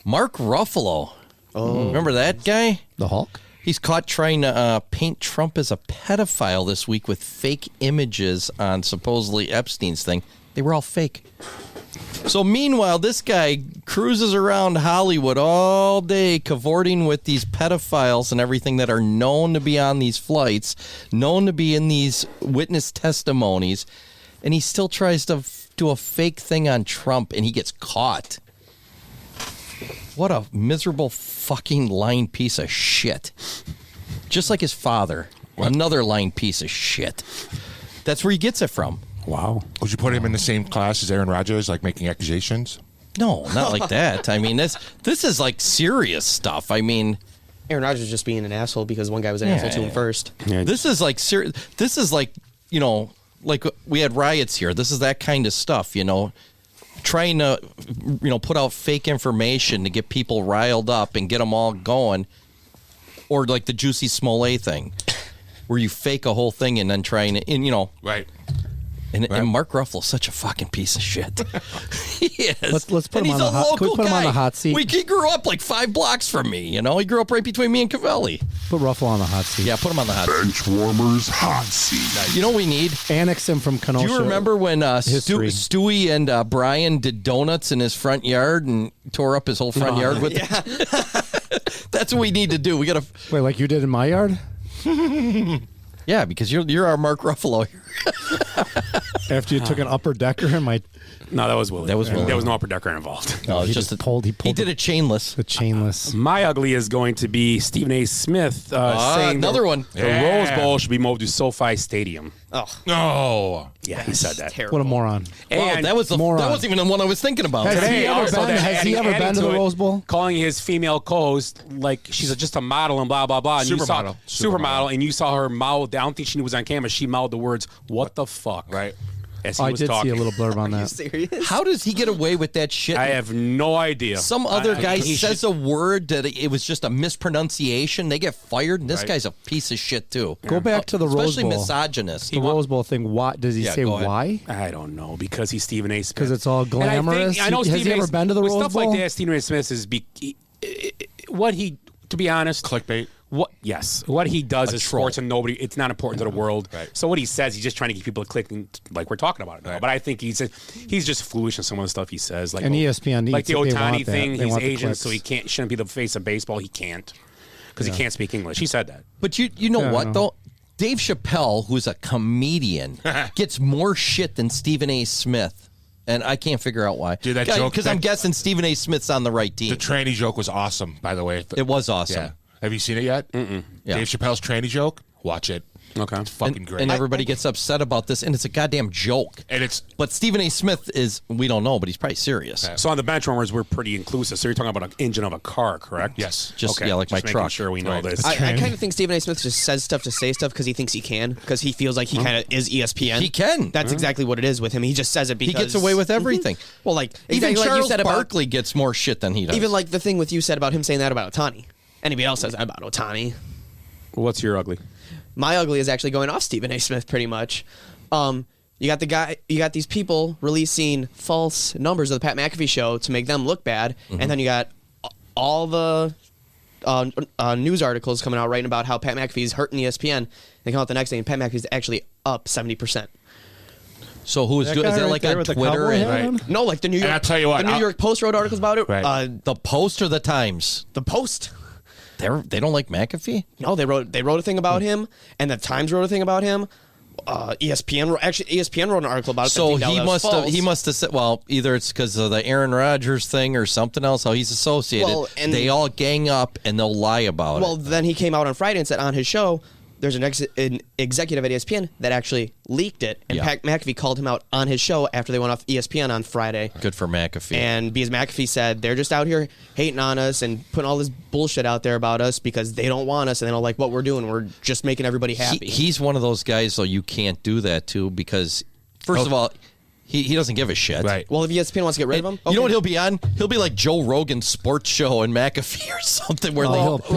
Mark Ruffalo. Oh, remember that guy? The Hulk? He's caught trying to paint Trump as a pedophile this week with fake images on supposedly Epstein's thing. They were all fake. So meanwhile, this guy cruises around Hollywood all day cavorting with these pedophiles and everything that are known to be on these flights, known to be in these witness testimonies, and he still tries to do a fake thing on Trump, and he gets caught. What a miserable fucking lying piece of shit. Just like his father. Another lying piece of shit. That's where he gets it from. wow. Would you put him in the same class as Aaron Rodgers, like making accusations? No, not like that. I mean, this is like serious stuff. I mean, Aaron Rodgers was just being an asshole because one guy was an asshole to him first. this is like serious. This is like, like we had riots here. This is that kind of stuff, trying to, put out fake information to get people riled up and get them all going. Or like the Juicy Smollett thing, where you fake a whole thing and then trying to, Right. And Mark Ruffalo's such a fucking piece of shit. He is. Let's put and him he's on a the hot. Can we local put him on guy. the hot seat? He grew up like 5 blocks from me. You know, he grew up right between me and Cavelli. Put Ruffalo on the hot seat. Yeah, put him on the hot seat. Benchwarmers hot seat. You know what we need? Annex him from Kenosha. Do you remember when history. Stewie and Brian did donuts in his front yard and tore up his whole front yard with it? That's what we need to do. We got to wait, like you did in my yard. Yeah, because you're our Mark Ruffalo. After you took an upper decker in my. No, that was Willie. That was Willie. There was no upper decker involved. No, he just just pulled. He did a chainless. The chainless. My ugly is going to be Stephen A. Smith saying another one. The Rose Bowl should be moved to SoFi Stadium. No. Yeah, he said that. What a moron. And that wasn't even the one I was thinking about. Has today, he ever also been, that has he adding- ever been adding to the it, Rose Bowl? calling his female co-host like she's just a model and blah blah blah. And Supermodel. Supermodel, and you saw her mouth. I don't think she was on camera. She mouthed the words "What the fuck?" Right. As he I was did talking. see a little blurb on that. Serious? How does he get away with that shit? I have no idea. Some other guy he says a word that it was just a mispronunciation. They get fired, and this Right. guy's a piece of shit too. Go back to the Rose Especially Bowl. misogynist. The Rose Bowl thing. Why does he say go ahead. why? I don't know because he's Stephen A. Smith. Because it's all And glamorous. I know Has Stephen he A. ever been to the with Rose stuff Bowl? like that. Stephen A. Smith is what he. To be honest, Clickbait. What he does is troll. sports and nobody. It's not important to the world. Right. So what he says, he's just trying to get people to click, like we're talking about it now. Right. But I think he's just foolish in some of the stuff he says. Like And ESPN needs like the it. They Ohtani want that. thing. They He's want the Asian, so clicks. he shouldn't be the face of baseball. He can't because he can't speak English. He said that. But you know Yeah, I what know. though? Dave Chappelle, who's a comedian, gets more shit than Stephen A. Smith. And I can't figure out why. Dude, that joke- Because I'm guessing Stephen A. Smith's on the right team. The tranny joke was awesome, by the way. It was awesome. Yeah. Have you seen it yet? Mm-mm. Yeah. Dave Chappelle's tranny joke? Watch it. Okay. It's fucking great. And everybody gets upset about this, and it's a goddamn joke. And it's But Stephen A. Smith is, we don't know, but he's probably serious. So on the benchwarmers, we're pretty inclusive. So you're talking about an engine of a car, correct? Yes. Just, yeah, like my making truck. Sure, we know Right. this. I kind of think Stephen A. Smith just says stuff to say stuff because he thinks he can, because he feels like he kind of is ESPN. He can. That's exactly what it is with him. He just says it because He gets away with everything. Well, like Even exactly like you Charles said about Barkley gets more shit than he does. even like the thing with you said about him saying that about Ohtani. Anybody else says that about Ohtani? What's your ugly? My ugly is actually going off Stephen A. Smith pretty much. You got these people releasing false numbers of the Pat McAfee show to make them look bad, and then you got all the news articles coming out writing about how Pat McAfee's hurting ESPN. They come out the next day, and Pat McAfee's actually up 70%. So who's That doing? Is guy that right like there on with the Twitter? cowboy And, hat on? No, like the New York. And I'll tell you what, the New York Post wrote articles about it. Right. the Post or the Times? The Post. They don't like McAfee. No, they wrote a thing about him, and the Times wrote a thing about him. ESPN wrote an article about it. So that he must have said, well, either it's because of the Aaron Rodgers thing or something else. How he's associated. Well, and- they all gang up and they'll lie about Well, it. then he came out on Friday and said on his show, there's an executive at ESPN that actually leaked it, and Yeah. Pat McAfee called him out on his show after they went off ESPN on Friday. Good for McAfee. And because McAfee said they're just out here hating on us and putting all this bullshit out there about us because they don't want us and they don't like what we're doing. We're just making everybody happy. He's one of those guys, though, you can't do that to because, first of all, he doesn't give a shit. Right. Well, if ESPN wants to get rid of him, You know what he'll be on? He'll be like Joe Rogan's sports show and McAfee or something. Where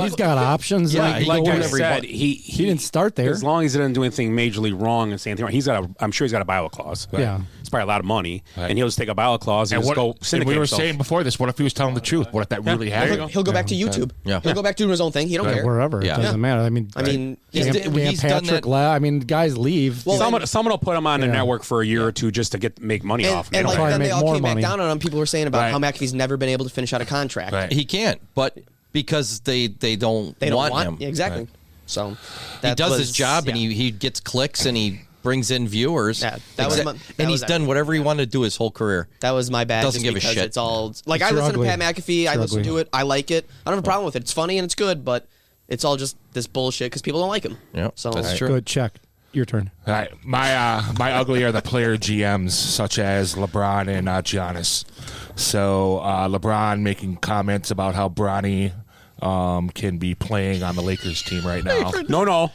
He's got options. Yeah, he Like can do I whatever he said, wants. He didn't start there. As long as he doesn't do anything majorly wrong and say anything wrong, I'm sure he's got a buyout clause. Yeah. It's probably a lot of money, Right. and he'll just take a buyout clause and, And just what go syndicate and we were himself. saying before this, what if he was telling the truth? What if that really happened? he'll go back to YouTube. Yeah. He'll go back to doing his own thing. He don't care. Wherever. Yeah. It doesn't matter. I mean, He's done Patrick that. I mean, guys leave. Well, Someone will put him on the Yeah. network for a year or two just to make money off. And like Try then to they make all more came money. back down on him. People were saying about Right. how McAfee's never been able to finish out a contract. Right. He can't, but because they don't They don't want want him. Yeah, exactly. So He that does was- his job and yeah. he gets clicks and he brings in viewers. Yeah, that was my- that and was he's done whatever he wanted to do his whole career. That was my bad. Doesn't just give a because shit. It's all like It's I listen ugly. to Pat McAfee. I It's listen ugly. to it. I like it. I don't have a problem with it. It's funny and it's good, but it's all just this bullshit because people don't like him. Yeah, so that's true. Good check. Your turn. All right, my ugly are the player GMs such as LeBron and Giannis. So LeBron making comments about how Bronny can be playing on the Lakers team right now. No.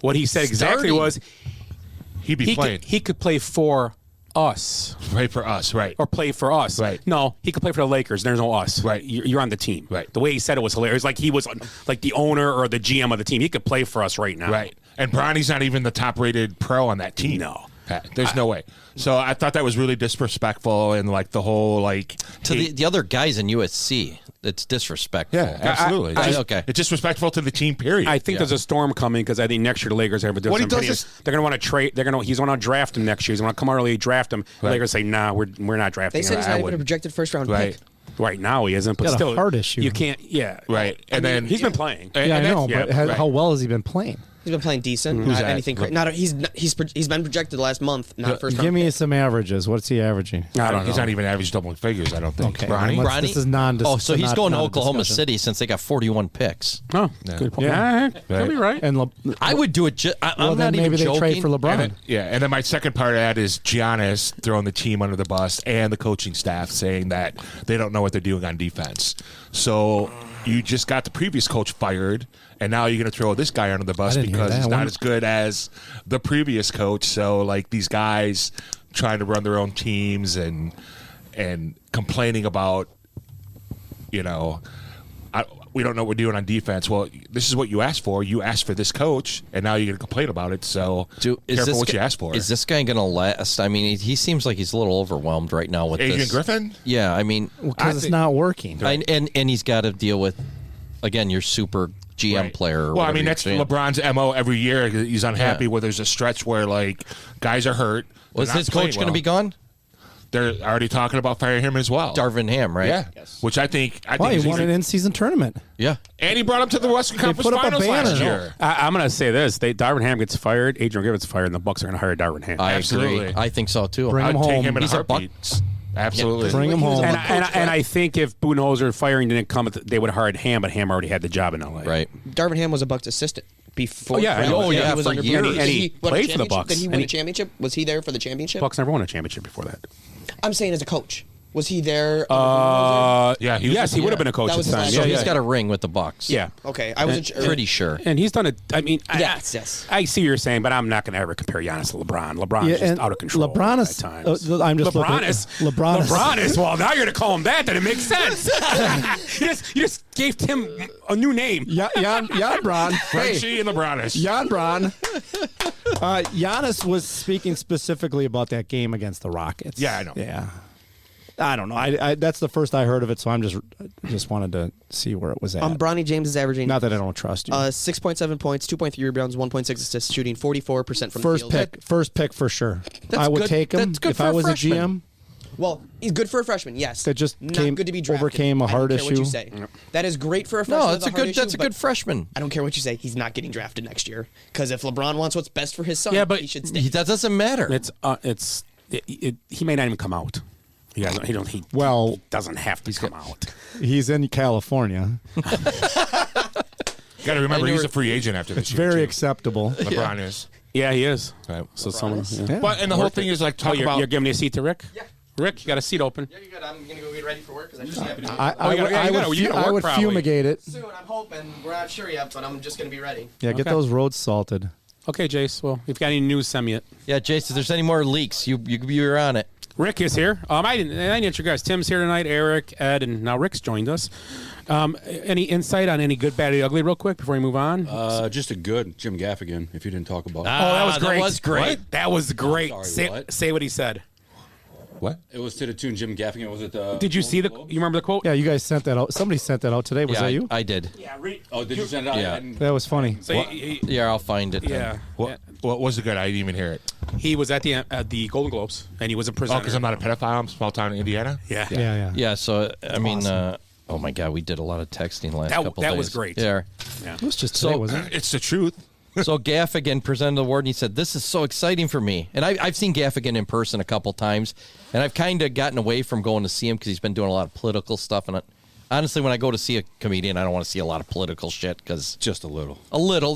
What he said exactly Starting. was He'd be playing he could play for us right for us, right? or play for us. Right. No, he could play for the Lakers. There's no us. Right. You're on the team. Right. The way he said it was hilarious. Like he was like the owner or the GM of the team. He could play for us right now. Right. And Bronny's not even the top-rated pro on that team. No. There's no way. So I thought that was really disrespectful, and like the whole like to the other guys in USC. It's disrespectful. Yeah, absolutely. Okay. It's disrespectful to the team. Period. I think there's a storm coming because I think next year the Lakers have a different opinion. They're going to want to trade. He's going to draft him next year. He's going to come early, draft him. The Lakers say, "Nah, we're not drafting." They said he's not even a projected first round pick. Right now he isn't, but Got still a heart issue. You can't. Yeah. Right. And then he's been playing. Yeah, I know, but how well has he been playing? He's been playing decent. Who's Not that? anything crazy. He's been projected last month. Not first round. Give me some averages. What's he averaging? I don't know. He's not even average double figures. I don't think. Okay, Bronny? This is non. Oh, so he's going to not a Oklahoma discussion. City since they got 41 picks. Oh, good point. Yeah, could be right. And I would do it. I'm not even maybe joking. they trade for LeBron. And then my second part of that is Giannis throwing the team under the bus and the coaching staff saying that they don't know what they're doing on defense. So you just got the previous coach fired, and now you're going to throw this guy under the bus because he's not as good as the previous coach. So like these guys trying to run their own teams and complaining about, we don't know what we're doing on defense. Well, this is what you asked for. You asked for this coach, and now you're going to complain about it. So careful what you ask for. Is this guy going to last? I mean, he seems like he's a little overwhelmed right now with Adrian this. Griffin? Yeah, I mean, because it's not working. And he's got to deal with, again, your super GM player. Or well, I mean, you're that's saying. LeBron's MO every year. He's unhappy where there's a stretch where like guys are hurt. Was his coach going to be gone? They're already talking about firing him as well. Darvin Ham, right? Yeah. Yes. Which I think he won an in-season tournament. Yeah. And he brought him to the Western Conference put up a Finals banner. last year. I'm going to say this: Darvin Ham gets fired, Adrian Griffin gets fired, and the Bucks are going to hire Darvin Ham. I Absolutely. agree. I think so too. Bring him I'd take home. him in He's a a Buck. heartbeat. Absolutely. Bring him home. And I think if Budenholzer firing didn't come, they would have hired Ham, but Ham already had the job in LA. Right. Darvin Ham was a Bucks assistant before. Oh, yeah, I know. He Yeah, was for under years. Brady. And Did he win a played for the championship? Bucks. Did he And win he- a championship? Was he there for the championship? Bucks never won a championship before that. I'm saying as a coach. Was he there? Yeah, He would have been a coach That at was the his time. last So job. he's got a ring with the Bucks. Yeah. Okay, I wasn't Pretty sure. And he's done it. I mean, Yes. I see what you're saying, but I'm not going to ever compare Giannis to LeBron. LeBron is just out of control. LeBron at is. times. I'm just LeBron is. Well, now you're going to call him that. Then it makes sense. you just gave him a new name. Jan Bron. Frenchie and LeBronis. Jan Bron. Giannis was speaking specifically about that game against the Rockets. Yeah, I know. Yeah. I don't know. I that's the first I heard of it, so I'm just wanted to see where it was at. Bronny James is averaging. Not that I don't trust you. 6.7 points, 2.3 rebounds, 1.6 assists, shooting 44% from the field. First pick for sure. That's I would good. take him That's good if for I a was freshman. a GM. Well, he's good for a freshman, yes. That just not came- good to be drafted. overcame a heart I don't care what you issue. say. That is great for a freshman. No, with that's a heart good. That's issue, a good but freshman. I don't care what you say. He's not getting drafted next year because if LeBron wants what's best for his son, Yeah, but he should stay. That doesn't matter. He may not even come out. He doesn't have to come out. He's in California. Got to remember, he's a free agent after this year. Very too. acceptable. LeBron is. Yeah, he is. Right. So someone. Yeah. But and the whole thing is like talk you're about. giving me a seat to Rick? Yeah. Rick, you got a seat open. Yeah, you're good. I'm gonna go get ready for work because I just happened to. I would fumigate it. Soon, I'm hoping. We're not sure yet, but I'm just gonna be ready. Yeah, get Okay. those roads salted. Okay, Jace. Well, if you've got any news, send me it. Yeah, Jason. If there's any more leaks, you're on it. Rick is here. I didn't introduce you guys. Tim's here tonight. Eric, Ed, and now Rick's joined us. Any insight on any good, bad, or ugly, real quick before we move on? Just a good Jim Gaffigan. If you didn't talk about, that was great. That was great. What? That was great. Oh, sorry, Say what he said. What? it was to the tune Jim Gaffigan. Was it? Did you see the? You remember the quote? Yeah, you guys sent that out. Somebody sent that out today. Was that you? I did. Yeah. Oh, did you send it out? Yeah. That was funny. So Yeah, I'll find it. yeah. What was it good? I didn't even hear it. He was at the Golden Globes, and he was a Oh, presenter. because I'm not a pedophile. I'm small town in Indiana. Yeah. Yeah. Yeah. So I mean, oh my God, we did a lot of texting last couple days. That was great. Yeah. It was just today, wasn't it? It's the truth. So Gaffigan presented the award, and he said, "This is so exciting for me." And I've seen Gaffigan in person a couple times, and I've kind of gotten away from going to see him because he's been doing a lot of political stuff. And honestly, when I go to see a comedian, I don't want to see a lot of political shit because Just a little.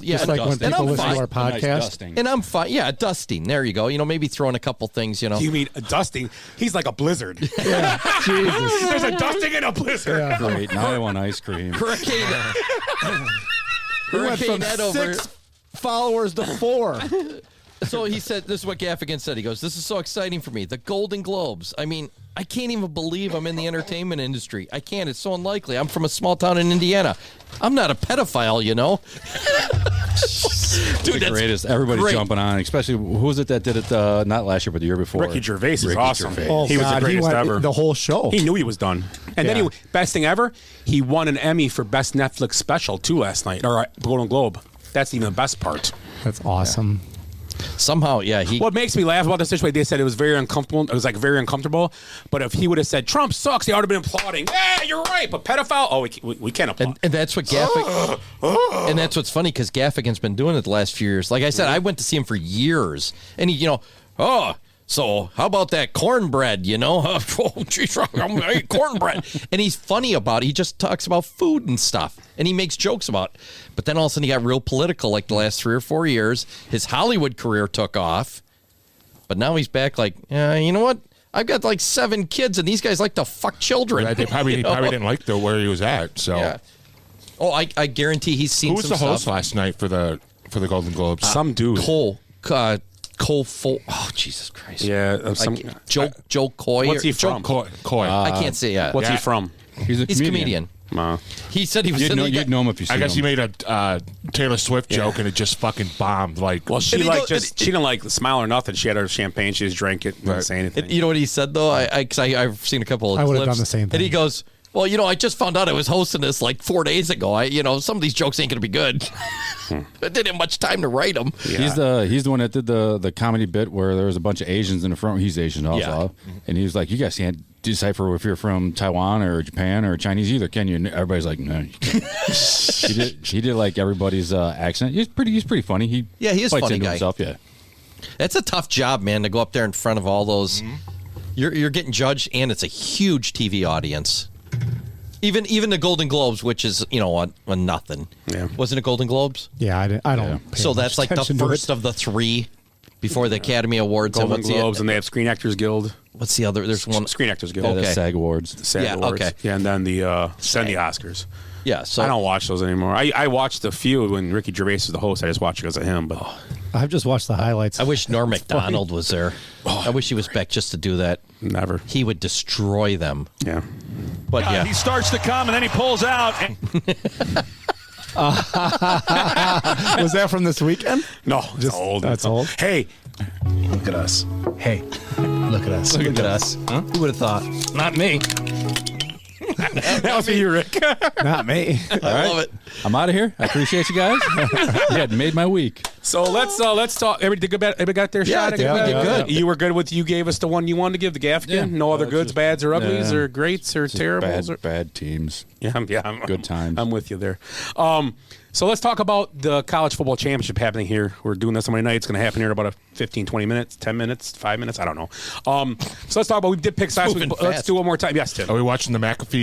yeah. Just like when and people I'm listen fine. to our Nice podcast. dusting. And I'm fine. Yeah, dusting. There you go. Maybe throwing a couple things. You mean a dusting? He's like a blizzard. Jesus. There's a dusting and a blizzard. Yeah. Great. Now I want ice cream. Hurricane. We went from Hurricane Ed over. 6 followers to 4. So he said, this is what Gaffigan said. He goes, "This is so exciting for me. The Golden Globes. I mean, I can't even believe I'm in the entertainment industry. I can't. It's so unlikely. I'm from a small town in Indiana. I'm not a pedophile, you know? Dude, the greatest. Everybody's great. jumping on, especially who was it that did it not last year, but the year before? Ricky Gervais is Ricky awesome. Gervais. Oh, He was the God, greatest went ever. the whole show. He knew he was done. And then Yeah. best thing ever, he won an Emmy for Best Netflix Special, too, last night. Or Golden Globe. That's even the best part. That's awesome. Somehow, yeah. What makes me laugh about this situation, they said it was very uncomfortable. It was like very uncomfortable. But if he would have said, Trump sucks, they ought to have been applauding. Yeah, you're right. But pedophile, we can't applaud. And that's what Gaffigan, and that's what's funny because Gaffigan's been doing it the last few years. Like I said, I went to see him for years, and he, so how about that cornbread? Oh, geez, I ate cornbread, and he's funny about it. He just talks about food and stuff, and he makes jokes about it. But then all of a sudden, he got real political. Like the last 3 or 4 years, his Hollywood career took off, but now he's back. Like, you know what? I've got like 7 kids, and these guys like to fuck children. They probably didn't like where he was at. So, yeah. Oh, I guarantee he's seen. Who was some the host stuff. last night for the Golden Globes? Some dude. Cole oh, Jesus Christ. Yeah. Joe Coy. What's he from? Coy. I can't say that. What's he from? He's a comedian. He said he was. You'd know him if you see I guess him. he made a Taylor Swift joke and it just fucking bombed. Like, Well, she didn't like smile or nothing. She had her champagne. She just drank it. Didn't say anything. You know what he said though? I've seen a couple of I would clips. have done the same thing. And he goes, "Well, I just found out I was hosting this like 4 days ago. Some of these jokes ain't gonna be good. I didn't have much time to write them." Yeah. He's the one that did the comedy bit where there was a bunch of Asians in the front. He's Asian also, and he was like, "You guys can't decipher if you're from Taiwan or Japan or Chinese either, can you?" And everybody's like, "No, you can't." he did like everybody's accent. He's pretty funny. He is fights funny into guy. himself. Yeah, That's a tough job, man, to go up there in front of all those. You're getting judged, and it's a huge TV audience. Even the Golden Globes, which is on nothing. Yeah. Wasn't it Golden Globes? Yeah, I don't. pay So much that's like the attention to it. first of the 3 before the Academy Awards. Golden and Globes, and they have Screen Actors Guild. What's the other? There's one. Screen Actors Guild. yeah, Okay. that's SAG Awards. SAG Yeah, Awards. okay. Yeah, and then the Oscars. Yeah, so I don't watch those anymore. I watched a few when Ricky Gervais was the host. I just watched because of him. But I've just watched the highlights. I wish Norm Macdonald was there. I wish he was back just to do that. never. He would destroy them. Yeah. But yeah, He starts to come and then he pulls out. Was that from this weekend? No, it's old. That's old. Hey, Look at us. Hey, look at us. look at us. Huh? Who would have thought? Not me. that was you, Rick. Not me. I love it. I'm out of here. I appreciate you guys. You had made my week. So let's talk. Everybody got their shot? I think we did good. You were good with. You gave us the one you wanted to give, the Gaffigan. Yeah. No other It's goods, just- bads, or uglies, yeah. or greats, or terribles. Bad teams. Yeah, I'm Good times. I'm with you there. So let's talk about the college football championship happening here. We're doing this on Monday night. It's going to happen here in about 15, 20 minutes, 10 minutes, 5 minutes. I don't know. So let's talk about. We did picks last week. moving But let's fast. do one more time. Yes, Tim. are we watching the McAfee?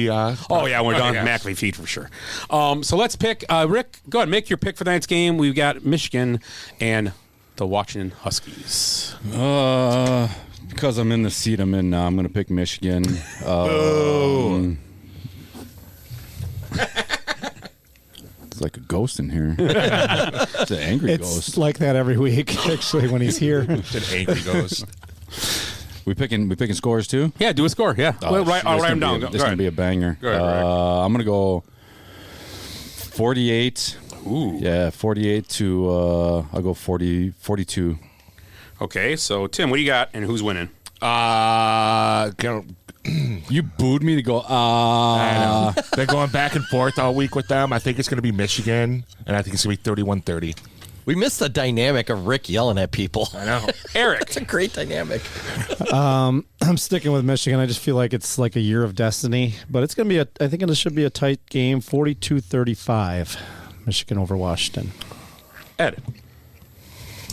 Oh yeah, we're done. yeah. McAfee feed for sure. So let's pick. Rick, go ahead, make your pick for tonight's game. We've got Michigan and the Washington Huskies. Because I'm in the seat I'm in now, I'm going to pick Michigan. It's like a ghost in here. It's an angry It's ghost. like that every week, actually, when he's here. It's an angry ghost. We picking scores too? Yeah, do a score. Yeah, Oh, I'll shit, write this them gonna down. be This is going to be a banger. Go ahead, Rick. I'm going to go 48. Ooh. Yeah, 48 to, I'll go 42. Okay, so Tim, what do you got, and who's winning? You booed me to go, I know. They're going back and forth all week with them. I think it's going to be Michigan, and I think it's going to be 31-30. We missed the dynamic of Rick yelling at people. I know. Eric. It's a great dynamic. I'm sticking with Michigan. I just feel like it's like a year of destiny, but it's going to be I think it should be a tight game, 42-35, Michigan over Washington. Ed.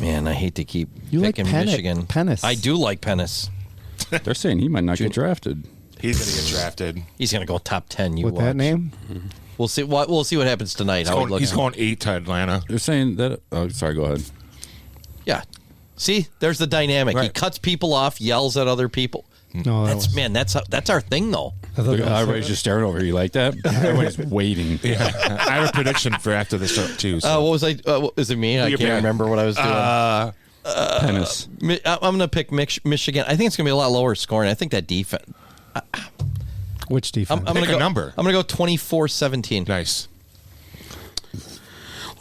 Man, I hate to keep You like picking Michigan. Pennis. I do like Pennis. They're saying he might not get drafted. He's going to get drafted. He's going to go top 10. You With watch. that name? We'll see. We'll see what happens tonight. He's going 8 to Atlanta. They're saying that. Oh, sorry. Go ahead. Yeah. See, there's the dynamic. He Right. cuts people off, yells at other people. No, That's our thing, though. Everybody's just staring over. You like that? Everybody's waiting. Yeah. I have a prediction for after this too. So. What was I? Is it me? I Your can't pick. remember what I was doing. Tennis. I'm going to pick Michigan. I think it's going to be a lot lower scoring. I think that defense. Which defense? Pick a number. I'm going to go 24-17. Nice.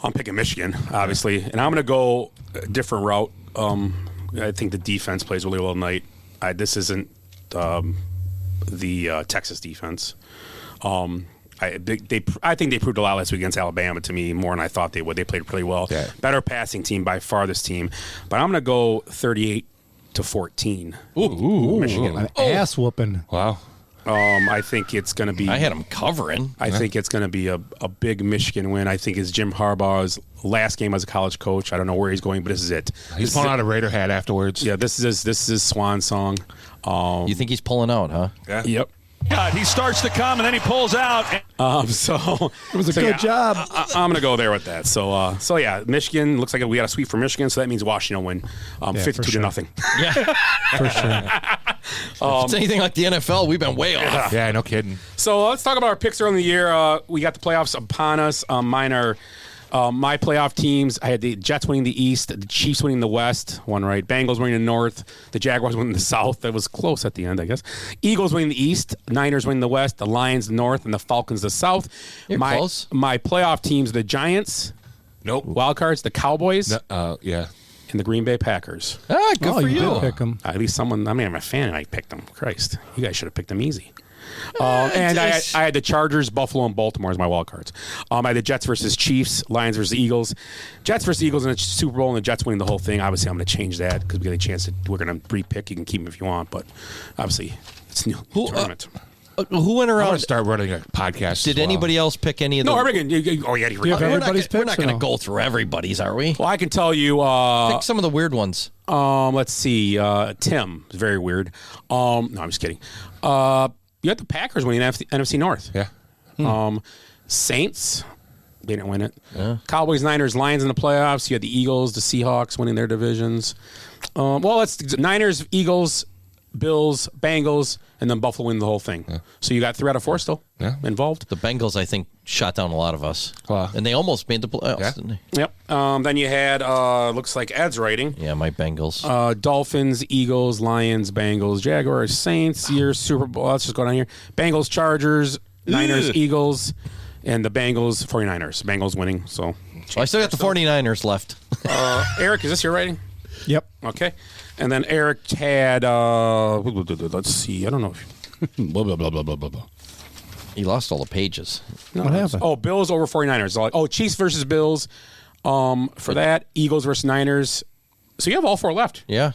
I'm picking Michigan, obviously, and I'm going to go a different route. I think the defense plays really well tonight. This isn't the Texas defense. I think they proved a lot last week against Alabama to me more than I thought they would. They played pretty well. Yeah. Better passing team by far, this team. But I'm going to go 38-14. Ooh. Michigan. An ass whooping. Wow. I think it's going to be. I had them covering. I think it's going to be a big Michigan win. I think it's Jim Harbaugh's last game as a college coach. I don't know where he's going, but this is it. He's pulling out a Raider hat afterwards. Yeah, this is his swan song. You think he's pulling out, huh? Yeah. Yep. God, he starts to come and then he pulls out. So it was a good job. I'm going to go there with that. So yeah, Michigan looks like we got a sweep for Michigan, so that means Washington will win 52-0. Yeah, for sure. If it's anything like the NFL, we've been way off. Yeah, no kidding. So let's talk about our picks early in the year. We got the playoffs upon us. Mine are my playoff teams. I had the Jets winning the East, the Chiefs winning the West, one right. Bengals winning the North, the Jaguars winning the South. That was close at the end, I guess. Eagles winning the East, Niners winning the West, the Lions the North, and the Falcons the South. You're close. My playoff teams: the Giants. Nope. Wild cards: the Cowboys. Yeah. And the Green Bay Packers. Ah, good for you. you. Did pick them. At least someone. I mean, I'm a fan, and I picked them. Christ, you guys should have picked them easy. And I had the Chargers, Buffalo, and Baltimore as my wild cards. I had the Jets versus Chiefs, Lions versus Eagles. Jets versus Eagles in the Super Bowl, and the Jets winning the whole thing. Obviously, I'm going to change that because we get a chance to. We're going to re-pick. You can keep them if you want, but obviously, it's new tournament. Who went I around? want to start running a podcast. Did anybody else pick any of No, them? everyone. Oh, yeah, You have everybody's We're picks not or going to no? go through everybody's, are we? Well, I can tell you. Pick some of the weird ones. Let's see. Tim is very weird. No, I'm just kidding. You had the Packers winning NFC North. Yeah. Saints, they didn't win it. Yeah. Cowboys, Niners, Lions in the playoffs. You had the Eagles, the Seahawks winning their divisions. It's Niners, Eagles, Bills, Bengals, and then Buffalo winning the whole thing. Yeah. So you got 3 out of 4 still involved. The Bengals, I think, shot down a lot of us. Wow. And they almost made the playoffs, didn't they? Yep. Then you had, looks like Ed's writing. Yeah, my Bengals. Dolphins, Eagles, Lions, Bengals, Jaguars, Saints, your Super Bowl. Let's just go down here. Bengals, Chargers, Niners, Eagles, and the Bengals, 49ers. Bengals winning. So I still got the 49ers left. Eric, is this your writing? Yep. Okay. And then Eric had, let's see, I don't know. Blah, blah, blah, blah, blah, blah, blah. He lost all the pages. No, What happened? Oh, Bills over 49ers. Oh, Chiefs versus Bills. For that, Eagles versus Niners. So you have all 4 left. Yeah.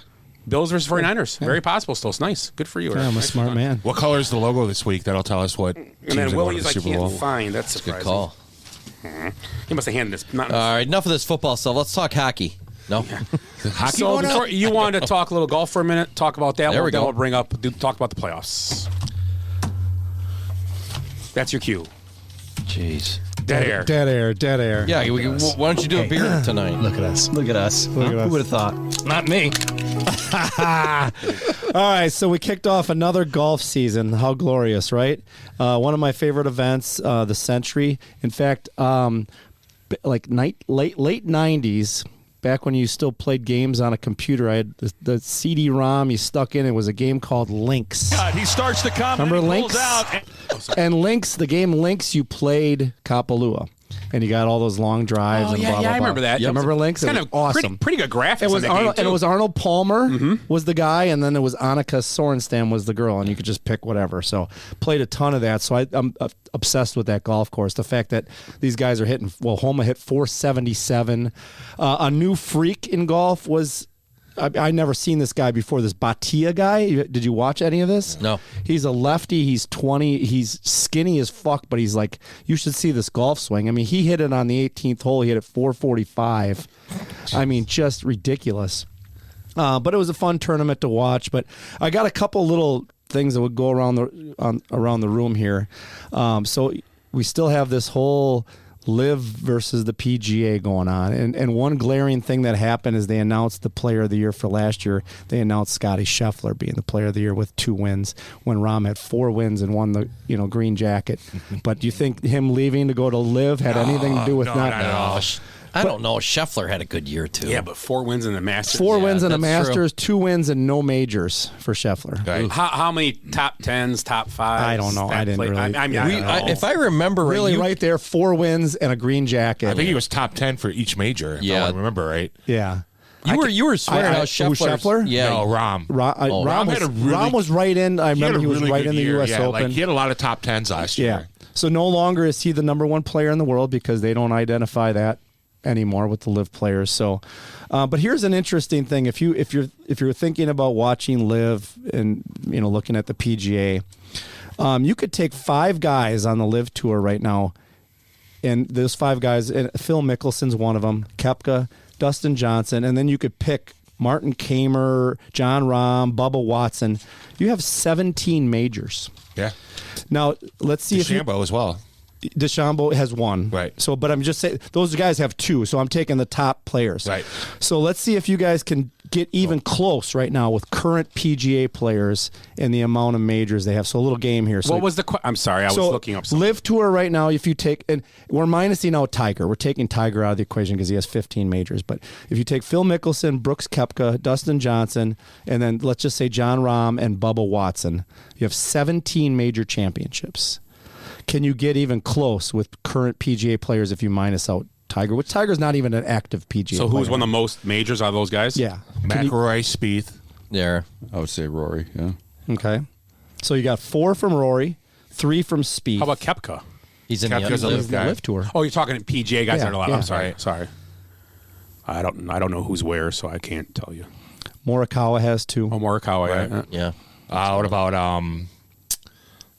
Bills versus 49ers. Very possible still. It's nice. Good for you, Eric. Yeah, I'm a Nice smart fun. man. What color is the logo this week? That'll tell us what. And then Willie's I can't find. That's surprising. Good call. He must have handed this. Not All right, enough of this football stuff. Let's talk hockey. No? Hockey. So before you wanted to talk a little golf for a minute, talk about that. There we Then go. we'll talk about the playoffs. That's your cue. Jeez. Dead air. Dead air. Dead air. Yeah, why don't you do a beer tonight? Look at us. Look at us. Look at us. Who would have thought? Not me. All right, so we kicked off another golf season. How glorious, right? One of my favorite events, the Century. In fact, like late 90s, back when you still played games on a computer, I had the CD-ROM you stuck in. It was a game called Lynx. God, he starts to come Remember and he Lynx? pulls out. And Lynx, the game Lynx, you played Kapalua. And you got all those long drives. Oh, and yeah, blah, yeah, blah, I remember blah. that. You remember Lynx? It's It kind was of awesome. pretty good graphics. It was on that Arnold, game, and it too. was Arnold Palmer was the guy, and then it was Annika Sorenstam was the girl, and you could just pick whatever. So played a ton of that. So I'm obsessed with that golf course. The fact that these guys are hitting. Well, Homa hit 477. A new freak in golf was. I never seen this guy before. This Batia guy. Did you watch any of this? No. He's a lefty. He's 20. He's skinny as fuck, but he's like, you should see this golf swing. I mean, he hit it on the 18th hole. He hit it 445. I mean, just ridiculous. But it was a fun tournament to watch. But I got a couple little things that would go around the room here. So we still have this whole Live versus the PGA going on. And one glaring thing that happened is they announced the player of the year for last year. They announced Scotty Scheffler being the player of the year with 2 wins when Rahm had 4 wins and won the green jacket. But do you think him leaving to go to Live had anything to do with not at all. I don't know. Scheffler had a good year too. Yeah, but 4 wins in the Masters. 4 wins in the that's Masters, 2 wins and no majors for Scheffler. Right. How many top 10s, top 5s? I don't know. I didn't really. I don't know. If I remember Really, right, right there, 4 wins and a green jacket. I think he was top 10 for each major. Yeah. If I remember right. Yeah. you were swearing out Scheffler. Yeah, No, Rahm. Rahm was right in. I remember he was really right good in the year. U.S. Yeah, Open. like he had a lot of top 10s last Yeah. year. So no longer is he the number 1 player in the world because they don't identify that anymore with the live players. So, but here's an interesting thing: if you're thinking about watching live and looking at the PGA, you could take 5 guys on the live tour right now, and those 5 guys, and Phil Mickelson's one of them, Koepka, Dustin Johnson, and then you could pick Martin Kamer, John Rahm, Bubba Watson. You have 17 majors. Yeah. Now let's see DeChambeau as well. DeChambeau has 1. Right. So, but I'm just saying those guys have 2. So I'm taking the top players. Right. So let's see if you guys can get even close right now with current PGA players and the amount of majors they have. So a little game here. So, what was the I'm sorry, I was looking up something. Live Tour right now, if you take, and we're minusing out Tiger. We're taking Tiger out of the equation because he has 15 majors. But if you take Phil Mickelson, Brooks Koepka, Dustin Johnson, and then let's just say John Rahm and Bubba Watson, you have 17 major championships. Can you get even close with current PGA players if you minus out Tiger? Which Tiger's not even an active PGA So who's player. won the most majors out of those guys? Yeah. McIlroy, Spieth. There. I would say Rory. Yeah. Okay. So you got 4 from Rory, 3 from Spieth. How about Koepka? He's in Koepka's a the live guy. Live Tour. Oh, you're talking PGA guys Yeah, that are allowed. yeah. I'm sorry. Sorry. I don't know who's where, so I can't tell you. Morikawa has 2. Oh, Morikawa. Right. Yeah. Yeah. What about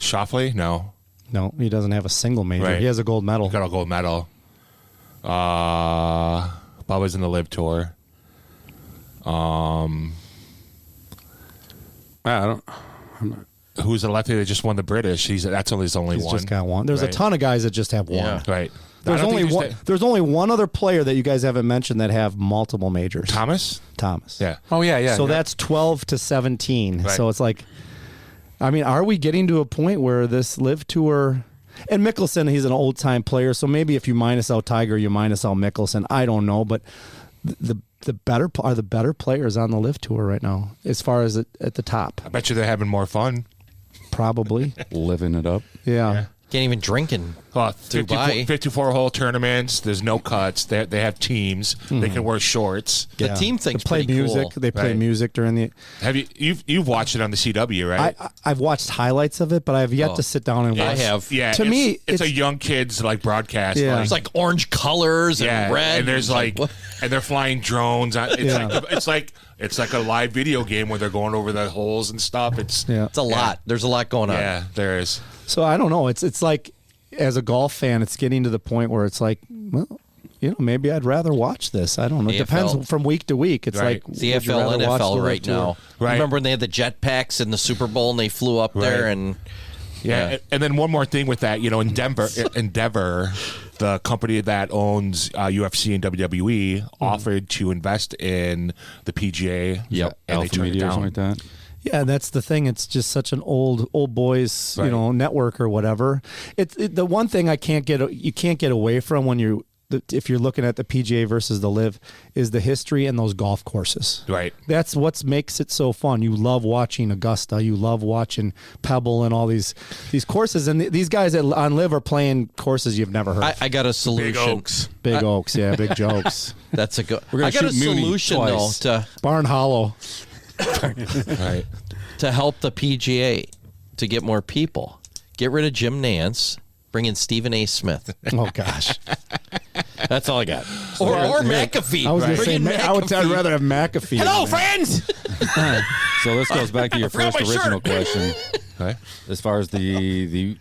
Schauffele? No. No, he doesn't have a single major. Right. He has a gold medal. Got a gold medal. Bubba's in the Live Tour. Who's the lefty that just won the British? That's only his only He's one. just got 1. There's a Right. ton of guys that just have 1. Yeah. Right. There's I don't only think one. There's only one other player that you guys haven't mentioned that have multiple majors. Thomas. Yeah. Oh yeah. So that's 12 to 17. Right. So it's like, I mean, are we getting to a point where this Live Tour? And Mickelson, he's an old time player, so maybe if you minus out Tiger, you minus out Mickelson. I don't know, but the better are the better players on the Live Tour right now, as far as at the top. I bet you they're having more fun. Probably living it up. Yeah. Can't even drink in 54 hole tournaments. There's no cuts. They have teams. They can wear shorts. The team thing's they play pretty music. cool. They play music during the. Have you've watched it on the CW, right? I've watched highlights of it, but I've yet to sit down and watch. I have. Yeah. To me, it's a young kids like broadcast. Yeah. There's like orange colors and red, and there's like and they're flying drones. It's like a live video game where they're going over the holes and stuff. It's a lot. There's a lot going on. Yeah, there is. So I don't know. It's like, as a golf fan, it's getting to the point where it's like, well, maybe I'd rather watch this. I don't know. It depends from week to week. It's like CFL, would you rather watch NFL the right Live Tour? now. Right. Remember when they had the jetpacks in the Super Bowl and they flew up there and And then one more thing with that, Endeavor, the company that owns UFC and WWE, offered to invest in the PGA. Yep, and they Alpha turned it Media or down. something like that. Yeah, that's the thing. It's just such an old boys, network or whatever. The one thing you can't get away from when if you're looking at the PGA versus the Live is the history and those golf courses. Right. That's what makes it so fun. You love watching Augusta. You love watching Pebble and all these courses. And these guys on Live are playing courses you've never heard of. I got a solution. Big Oaks, yeah, big jokes. That's a good. We're gonna I got a shoot Mooney solution though twice. to Barn Hollow. Right. To help the PGA to get more people. Get rid of Jim Nance. Bring in Stephen A. Smith. Oh gosh. That's all I got. Or McAfee. I was going to Bring say, in I'd rather have McAfee. Hello, in there. friends. So this goes back to your forgot first my shirt. original question. As far as the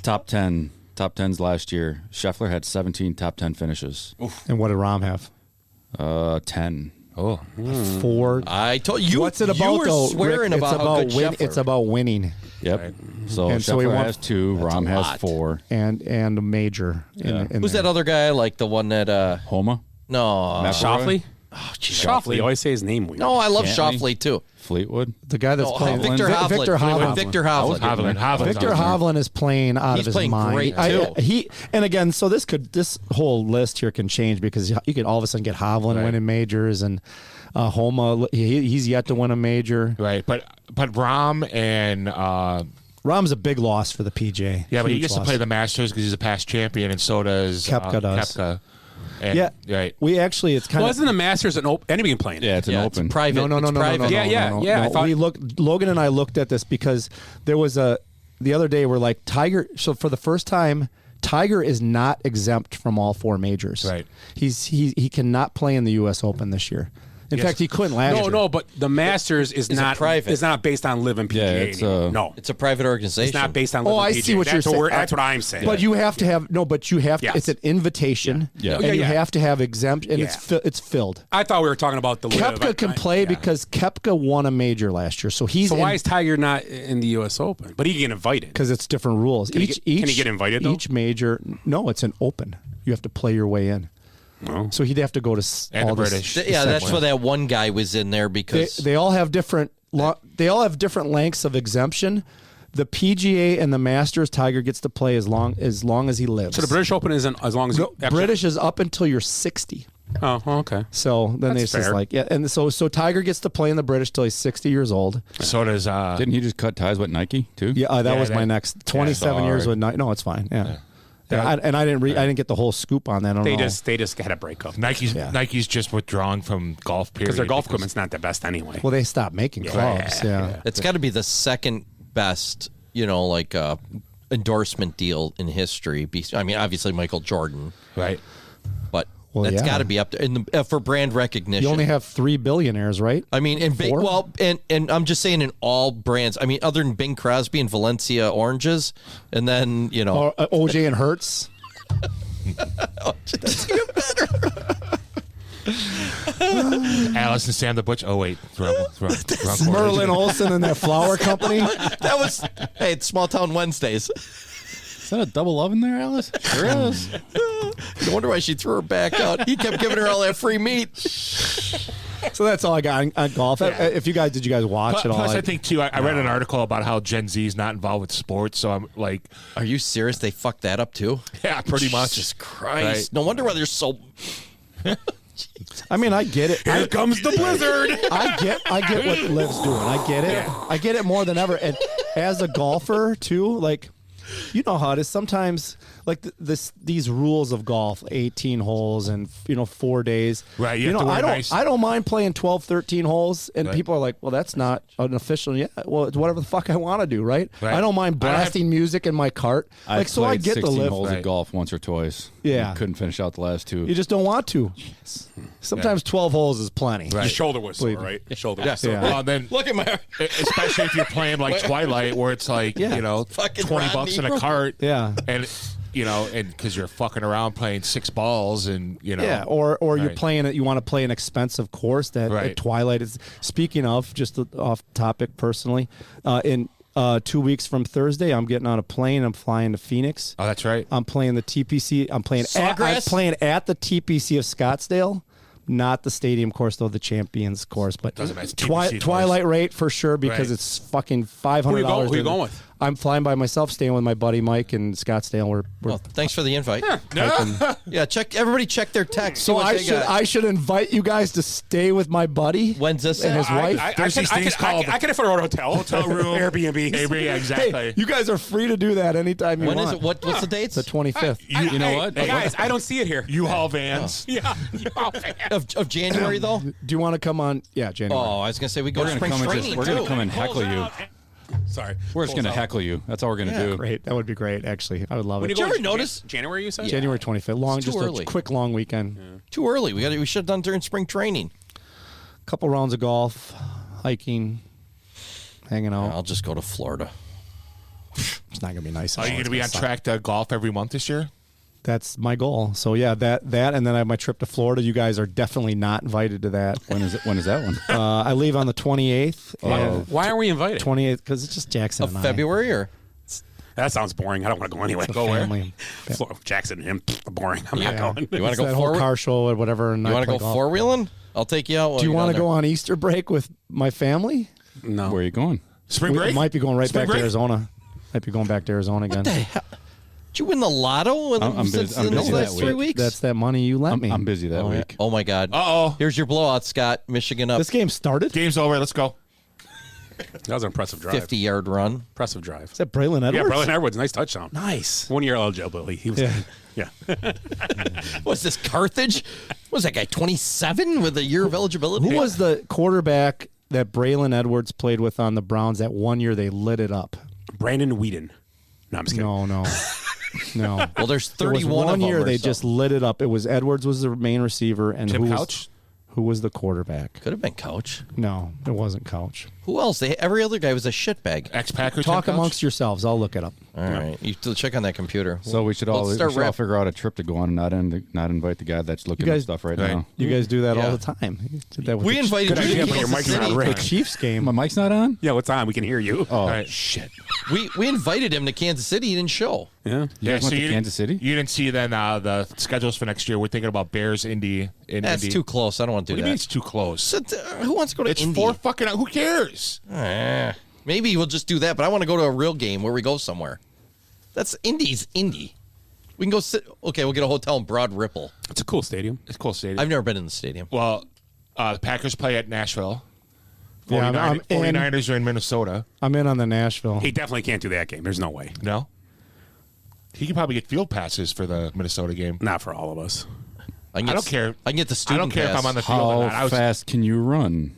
top 10s last year, Scheffler had 17 top 10 finishes. And what did Rahm have? 10. Oh, 4. I told you. What's it You about were though? swearing Rick? about how good Scheffler. It's about winning. Yep. Right. So And so he Scheffler won- has 2, Rahm has 4. and a major. Yeah. In Who's there. that other guy? Like the one that Homa? no McIlroy? Shoffley? Shoffley. You always say his name weird. No, I love Cantley? Shoffley too. Fleetwood. The guy that's playing Victor Hovland. Victor Hovland. Victor Hovland. Victor Hovland is playing out of his playing mind. great, too. And again, so this whole list here can change because you could all of a sudden get Hovland winning majors and Homa. He's yet to win a major. Right, but Rahm and Rahm's a big loss for the PJ. yeah, but he Huge gets to loss. play the Masters because he's a past champion, and so does Koepka does. Koepka. And, Yeah, right. We actually, it's kind Well, of isn't the Masters an open? Anybody can play in it. Yeah, it's an open. Private. no. I thought We Logan and I looked at this because there was the other day we're like Tiger. So for the first time, Tiger is not exempt from all 4 majors. Right. He cannot play in the U.S. Open this year. In fact, he couldn't last year. No, but the Masters is not private. It's not based on Live and PGA. Yeah, it's, no, It's a private organization. it's not based on Live Oh, and I PGA. see what you're saying. That's what I'm saying. But you have to have Yes. It's an invitation, Yeah. and Yeah, you yeah. have to have exempt, and Yeah. it's filled. I thought we were talking about the Live. Koepka can play because Koepka won a major last year, so he's So why is Tiger not in the U.S. Open? But he can get invited. because it's different rules. Can he get invited, though? Each major, no, it's an open. You have to play your way in. Oh. So he'd have to go to And all the this- British. Yeah, that's why that one guy was in there because They all have different. They all have different lengths of exemption. The PGA and the Masters, Tiger gets to play as long as he lives. So the British Open isn't as long as No, British is up until you're 60. Oh, okay. So then That's they just fair. like and so Tiger gets to play in the British till he's 60 years old. So does Didn't he just cut ties with Nike too? Yeah, that was my that- next 27 years with Nike. No, it's fine. Yeah. I didn't get the whole scoop on that. I don't know. They just had a breakup Nike's just withdrawn from golf period because their golf equipment's not the best anyway. Well, they stopped making clubs. Yeah. it's got to be the second best, endorsement deal in history. I mean, obviously Michael Jordan, right? But Well, that's yeah. got to be up there for brand recognition. You only have 3 billionaires, right? I mean, Four? and I'm just saying in all brands. I mean, other than Bing Crosby and Valencia oranges, and then Or, OJ and Hertz. that's even better. Alice and Sam the Butch. Oh wait, wrong Merlin Olsen and that flower company. That was it's Small Town Wednesdays. Is that a double oven there, Alice? Sure is. No wonder why she threw her back out. He kept giving her all that free meat. So that's all I got on golf. Did you guys watch it all? Plus, I think too. I read an article about how Gen Z is not involved with sports. So I'm like, are you serious? They fucked that up too? Yeah, pretty much. Jesus Christ! Right. No wonder why they're so. I mean, I get it. Here comes the blizzard. I get what Liv's doing. I get it. Yeah. I get it more than ever. And as a golfer too, like, you know how it is. Sometimes, like these rules of golf, 18 holes and 4 days. Right. You have to wear nice. I don't mind playing 12, 13 holes, and Right. people are like, "Well, that's not an official." Yeah. Well, it's whatever the fuck I want to do, right? Right. I don't mind I don't have- blasting music in my cart. I So I get the 16 live. holes Right. of golf once or twice. Yeah. And couldn't finish out the last two. You just don't want to. Sometimes 12 holes is plenty. Right. Your shoulder was sore, Believe me. right? Your shoulder Yeah. was sore. Yeah. Well, then Look at my. especially if you're playing like Twilight, where it's like Yeah. Fucking $20 Rodney. in a cart. Yeah. And and because you're fucking around playing 6 balls and Yeah, or you're Right. playing it. You want to play an expensive course that Right. at Twilight is. Speaking of, just off topic personally, in 2 weeks from Thursday, I'm getting on a plane. I'm flying to Phoenix. Oh, that's right. I'm playing the TPC. I'm playing at the TPC of Scottsdale. Not the stadium course, though, the Champions course, but Doesn't matter. It's TPC Twilight rate for sure because Right. it's fucking $500. Who you going with? I'm flying by myself, staying with my buddy Mike in Scottsdale. We're Well, thanks for the invite. hiking. Yeah, everybody check their text. So I should invite you guys to stay with my buddy. When's this? And his wife. I can afford a hotel room. Airbnb. Yeah, exactly. Hey, you guys are free to do that anytime you When want. is it? What's the dates? The 25th. You know what? Hey, guys, I don't see it here. U-Haul vans. Yeah. of January though? Do you want to come on? Yeah, January. Oh, I was gonna say we go We're to gonna spring come and training we're gonna too. come and heckle you. Sorry. We're just gonna heckle you. That's all we're gonna do. Great. That would be great, actually. I would love When it. you Did you go ever in notice? January, you said? January 25th. Long, It's too just early. a quick long weekend. Too early. We should have done during spring training. Couple rounds of golf, hiking, hanging out. I'll just go to Florida. It's not gonna be nice. Are you going to be on track to golf every month this year? That's my goal. So yeah, that, and then I have my trip to Florida. You guys are definitely not invited to that. When is it? When is that one? I leave on the 28th. and Why are we invited? 28th because it's just Jackson Of and February or That sounds boring. I don't want to go anyway. I. Family. Jackson and him, boring. I'm not going. You want to go that whole four? car show or whatever? And You want to go four wheeling? I'll take you out. Do you want to go on Easter break with my family? No. Where are you going? Spring break? We might be going right Spring back break? to Arizona. Might be going back to Arizona again. What the hell? Did you win the lotto in I'm the busy last that 3 week. weeks? That's that money you lent me. I'm busy that yeah. week. Oh my God. Uh-oh. Here's your blowout, Scott. Michigan up. This game started? Game's over. Let's go. That was an impressive drive. 50-yard run. Impressive drive. Is that Braylon Edwards? Yeah, Braylon Edwards. Nice touchdown. Nice. 1 year eligibility. He was. Yeah. What's this, Carthage? What was that guy, 27 with a year of eligibility? Who was the quarterback that Braylon Edwards played with on the Browns that 1 year they lit it up? Brandon Whedon. No, I'm just kidding. No. No. Well, there's There was 31 one of them year or they so. just lit it up. It was Edwards was the main receiver, and Tim who Couch? who was the quarterback? Could have been Couch. No, it wasn't Couch. Who else? Every other guy was a shitbag. Ex-Packer Talk Tim Couch? amongst yourselves. I'll look it up. All right. You have to check on that computer. So we should all figure out a trip to go on and not invite the guy that's looking at stuff right now. You guys do that Yeah. all the time. You did that with We the invited Good you idea, to but your Kansas mic's not City. right. the Chiefs game. My mic's not on? Yeah, what's on? We can hear you. Oh, right. shit. We invited him to Kansas City. He didn't show. Yeah. You guys went to Kansas City? You didn't see then the schedules for next year. We're thinking about Bears, Indy. That's Indy. too close. I don't want to What do do you mean that. it's too close? So, who wants to go to It's Indy? 4 fucking. Who cares? Maybe we'll just do that, but I want to go to a real game where we go somewhere. That's Indy's Indy. We can go sit. Okay, we'll get a hotel in Broad Ripple. It's a cool stadium. It's a cool stadium. I've never been in the stadium. Well, the Packers play at Nashville. Yeah, I'm in. 49ers are in Minnesota. I'm in on the Nashville. He definitely can't do that game. There's no way. No? He could probably get field passes for the Minnesota game. Not for all of us. I don't care. I can get the student I don't care pass. if I'm on the field or How not. fast can you run?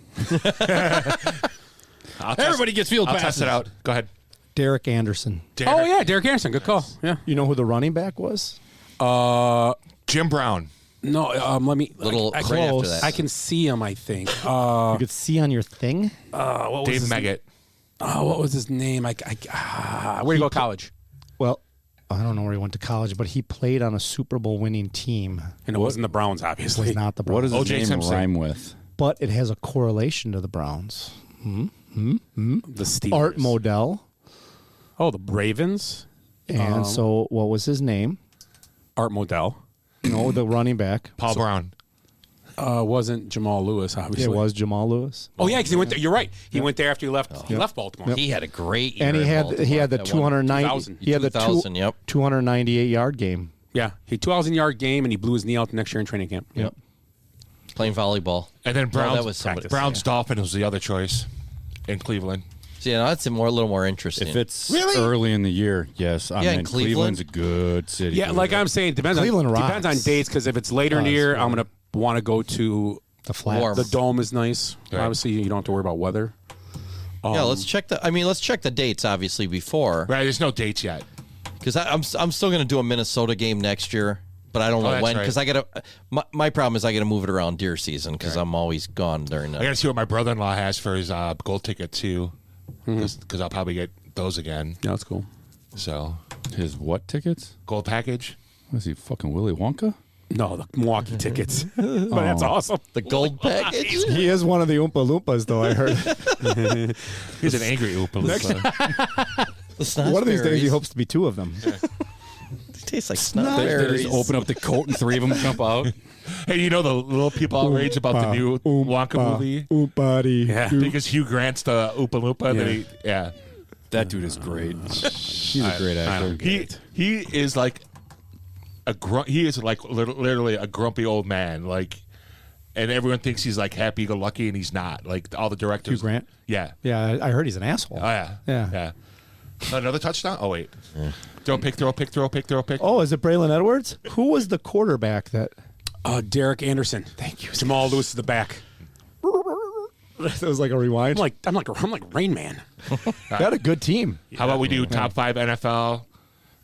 Everybody gets field I'll passes. test it out. Go ahead. Derek Anderson. Oh, yeah. Derek Anderson. Good call. Yeah. You know who the running back was? Jim Brown. No, let me. Little I, right after that. I can see him, I think. You could see on your thing. What was Dave his Meggett. what was his name? Where'd he go to college? Well, I don't know where he went to college, but he played on a Super Bowl winning team. And it wasn't the Browns, It obviously. was not the What Browns. does his O.J. name Simpson. rhyme with? But it has a correlation to the Browns. The Steelers. Art Modell. Oh, the Ravens. And so what was his name? Art Modell. No, the running back. Paul Brown. Wasn't Jamal Lewis, obviously. It was Jamal Lewis. Oh, yeah, because he went there. You're right. He went there after he left. He left Baltimore. He had a great year. And he in had Baltimore. the That one. 290 he had the 2000, yep. 298 yard game. Yeah, he 2,000-yard game, and he blew his knee out the next year in training camp. Yep. Playing volleyball. And then Browns, that was somebody. Browns Dolphins was the other choice in Cleveland. So, yeah, that's a little more interesting. If it's early in the year, yes. I Yeah, mean, in Cleveland. Cleveland's a good city. Yeah, like I'm saying, depends Cleveland on rocks. depends on dates. Because if it's later in the year, I'm gonna want to go to The Flats. Warm. the Dome. Is nice. Right. Obviously, you don't have to worry about weather. yeah, let's check the dates obviously before, Right, there's no dates yet. because I'm still going to do a Minnesota game next year, but I don't know that's when, right. because I got to. My problem is I got to move it around deer season because I'm always gone during I that. got to see what my brother-in-law has for his gold ticket too, because I'll probably get those again. Yeah, that's cool. So His what tickets? gold package. Was he fucking Willy Wonka? No, the Milwaukee tickets. But that's awesome. The gold package. He is one of the Oompa Loompas, though, I heard. He's an angry Oompa Loompa. The One of these days, he snozberries. hopes to be two of them. They taste like They snozberries. just open up the coat and three of them jump out. Hey, you know the little people outrage about the new Wonka movie? Oompa-dee. Yeah. Because Hugh Grant's the Oompa Loompa. Yeah. That dude is great. He's a great I actor. don't get He is like he is like literally a grumpy old man. Like, and everyone thinks he's like happy-go-lucky, and he's not. Like all the directors. Hugh Grant? Yeah. Yeah, I heard he's an asshole. Oh yeah. Yeah. Yeah. Another touchdown. Oh wait. Throw pick. Oh, is it Braylon Edwards? Who was the quarterback that? Derek Anderson. Thank you. Jamal Lewis is the back. It was like a rewind. I'm like Rain Man. They had a good team. How about we do top 5 NFL,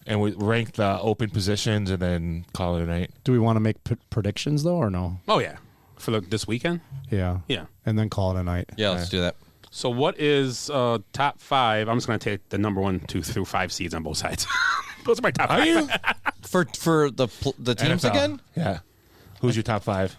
and we rank the open positions, and then call it a night. Do we want to make predictions though, or no? Oh yeah, for this weekend. Yeah. Yeah. And then call it a night. Yeah, let's do that. So what is top 5? I'm just going to take the number 1, 2 through 5 seeds on both sides. Those are my top 5. Are you? For the teams NFL. again? Yeah. Who's your top 5?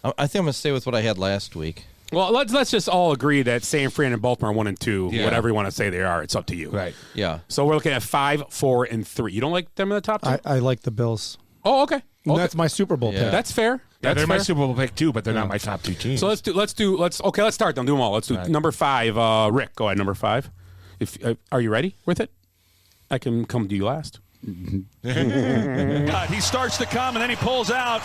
I think I'm going to stay with what I had last week. Well, let's just all agree that San Fran and Baltimore are 1 and 2. Yeah. Whatever you want to say they are, it's up to you. Right. Yeah. So we're looking at 5, 4, and 3. You don't like them in the top 2? I like the Bills. Oh, okay. And that's my Super Bowl pick. That's fair. Yeah, That's they're my fair. Super Bowl pick too, but they're not my top 2 teams. So let's start them. Do them all. Let's do number 5. Rick, go ahead. Number 5. Are you ready with it? I can come to you last. God, he starts to come and then he pulls out.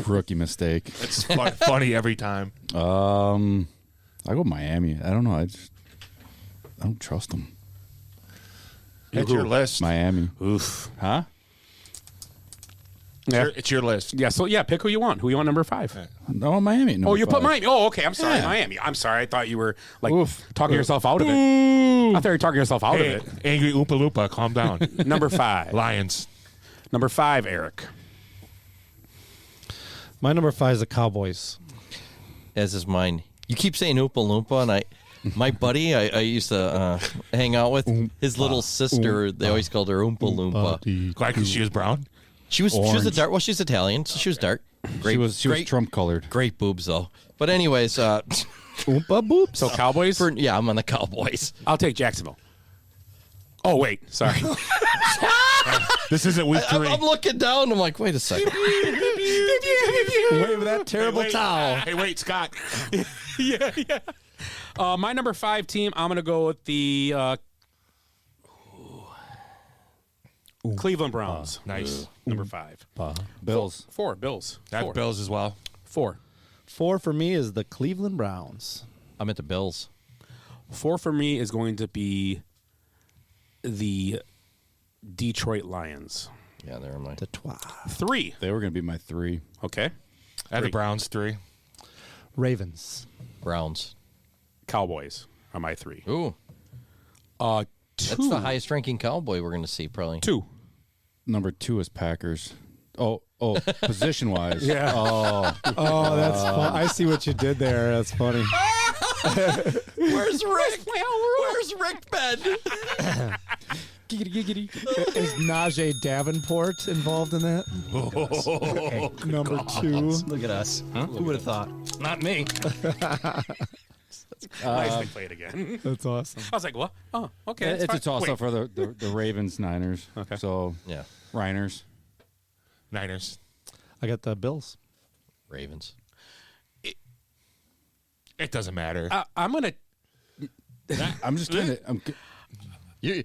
Rookie mistake. It's funny every time. I go Miami. I don't know. I don't trust them. It's your list. Miami. Oof. Huh? It's your list. Yeah. So pick who you want. Who you want number 5? No, Miami. Oh, you put 5. Miami. Oh, okay. I'm sorry, Yeah. Miami. I'm sorry. I thought you were talking yourself out of it. I thought you were talking yourself out Hey, of it. angry Oompa Loompa, calm down. Number 5. Lions. Number 5, Eric. My number 5 is the Cowboys. As is mine. You keep saying Oompa Loompa, and my buddy I used to hang out with, his little sister, they always called her Oompa Loompa. Why? Because she was brown? She was a dark. Well, she's Italian, so she was dark. Great, She was Trump colored. Great boobs though. But anyways, Oompa boobs. So Cowboys. yeah, I'm on the Cowboys. I'll take Jacksonville. Oh wait, sorry. This isn't week 3. I'm looking down. I'm like, wait a second. Wave that terrible towel. Hey, wait, Scott. yeah. My number 5 team. I'm gonna go with the Cleveland Browns. Nice. Number 5. Bills. 4. Bills. That's 4. Bills as well. 4. 4 for me is the Cleveland Browns. I'm at the Bills. 4 for me is going to be the Detroit Lions. Yeah, they're my. 3. They were going to be my 3. Okay. I have the Browns 3. Ravens. Browns. Cowboys are my 3. Ooh. 2. That's the highest ranking Cowboy we're going to see, probably. 2. Number 2 is Packers. Oh, position wise. Yeah. Oh, that's fun. I see what you did there. That's funny. Where's Rick? Where's Rick Ben? Is Najee Davenport involved in that? Okay. Number 2. Look at us. Who would have thought? Not me. Nice they play it again. That's awesome. I was like, what? Oh, okay. it's fine. a toss Wait. up for the Ravens, Niners. Okay. So Yeah. Niners. Niners. I got the Bills. Ravens. It doesn't matter. I'm gonna. I'm just kidding.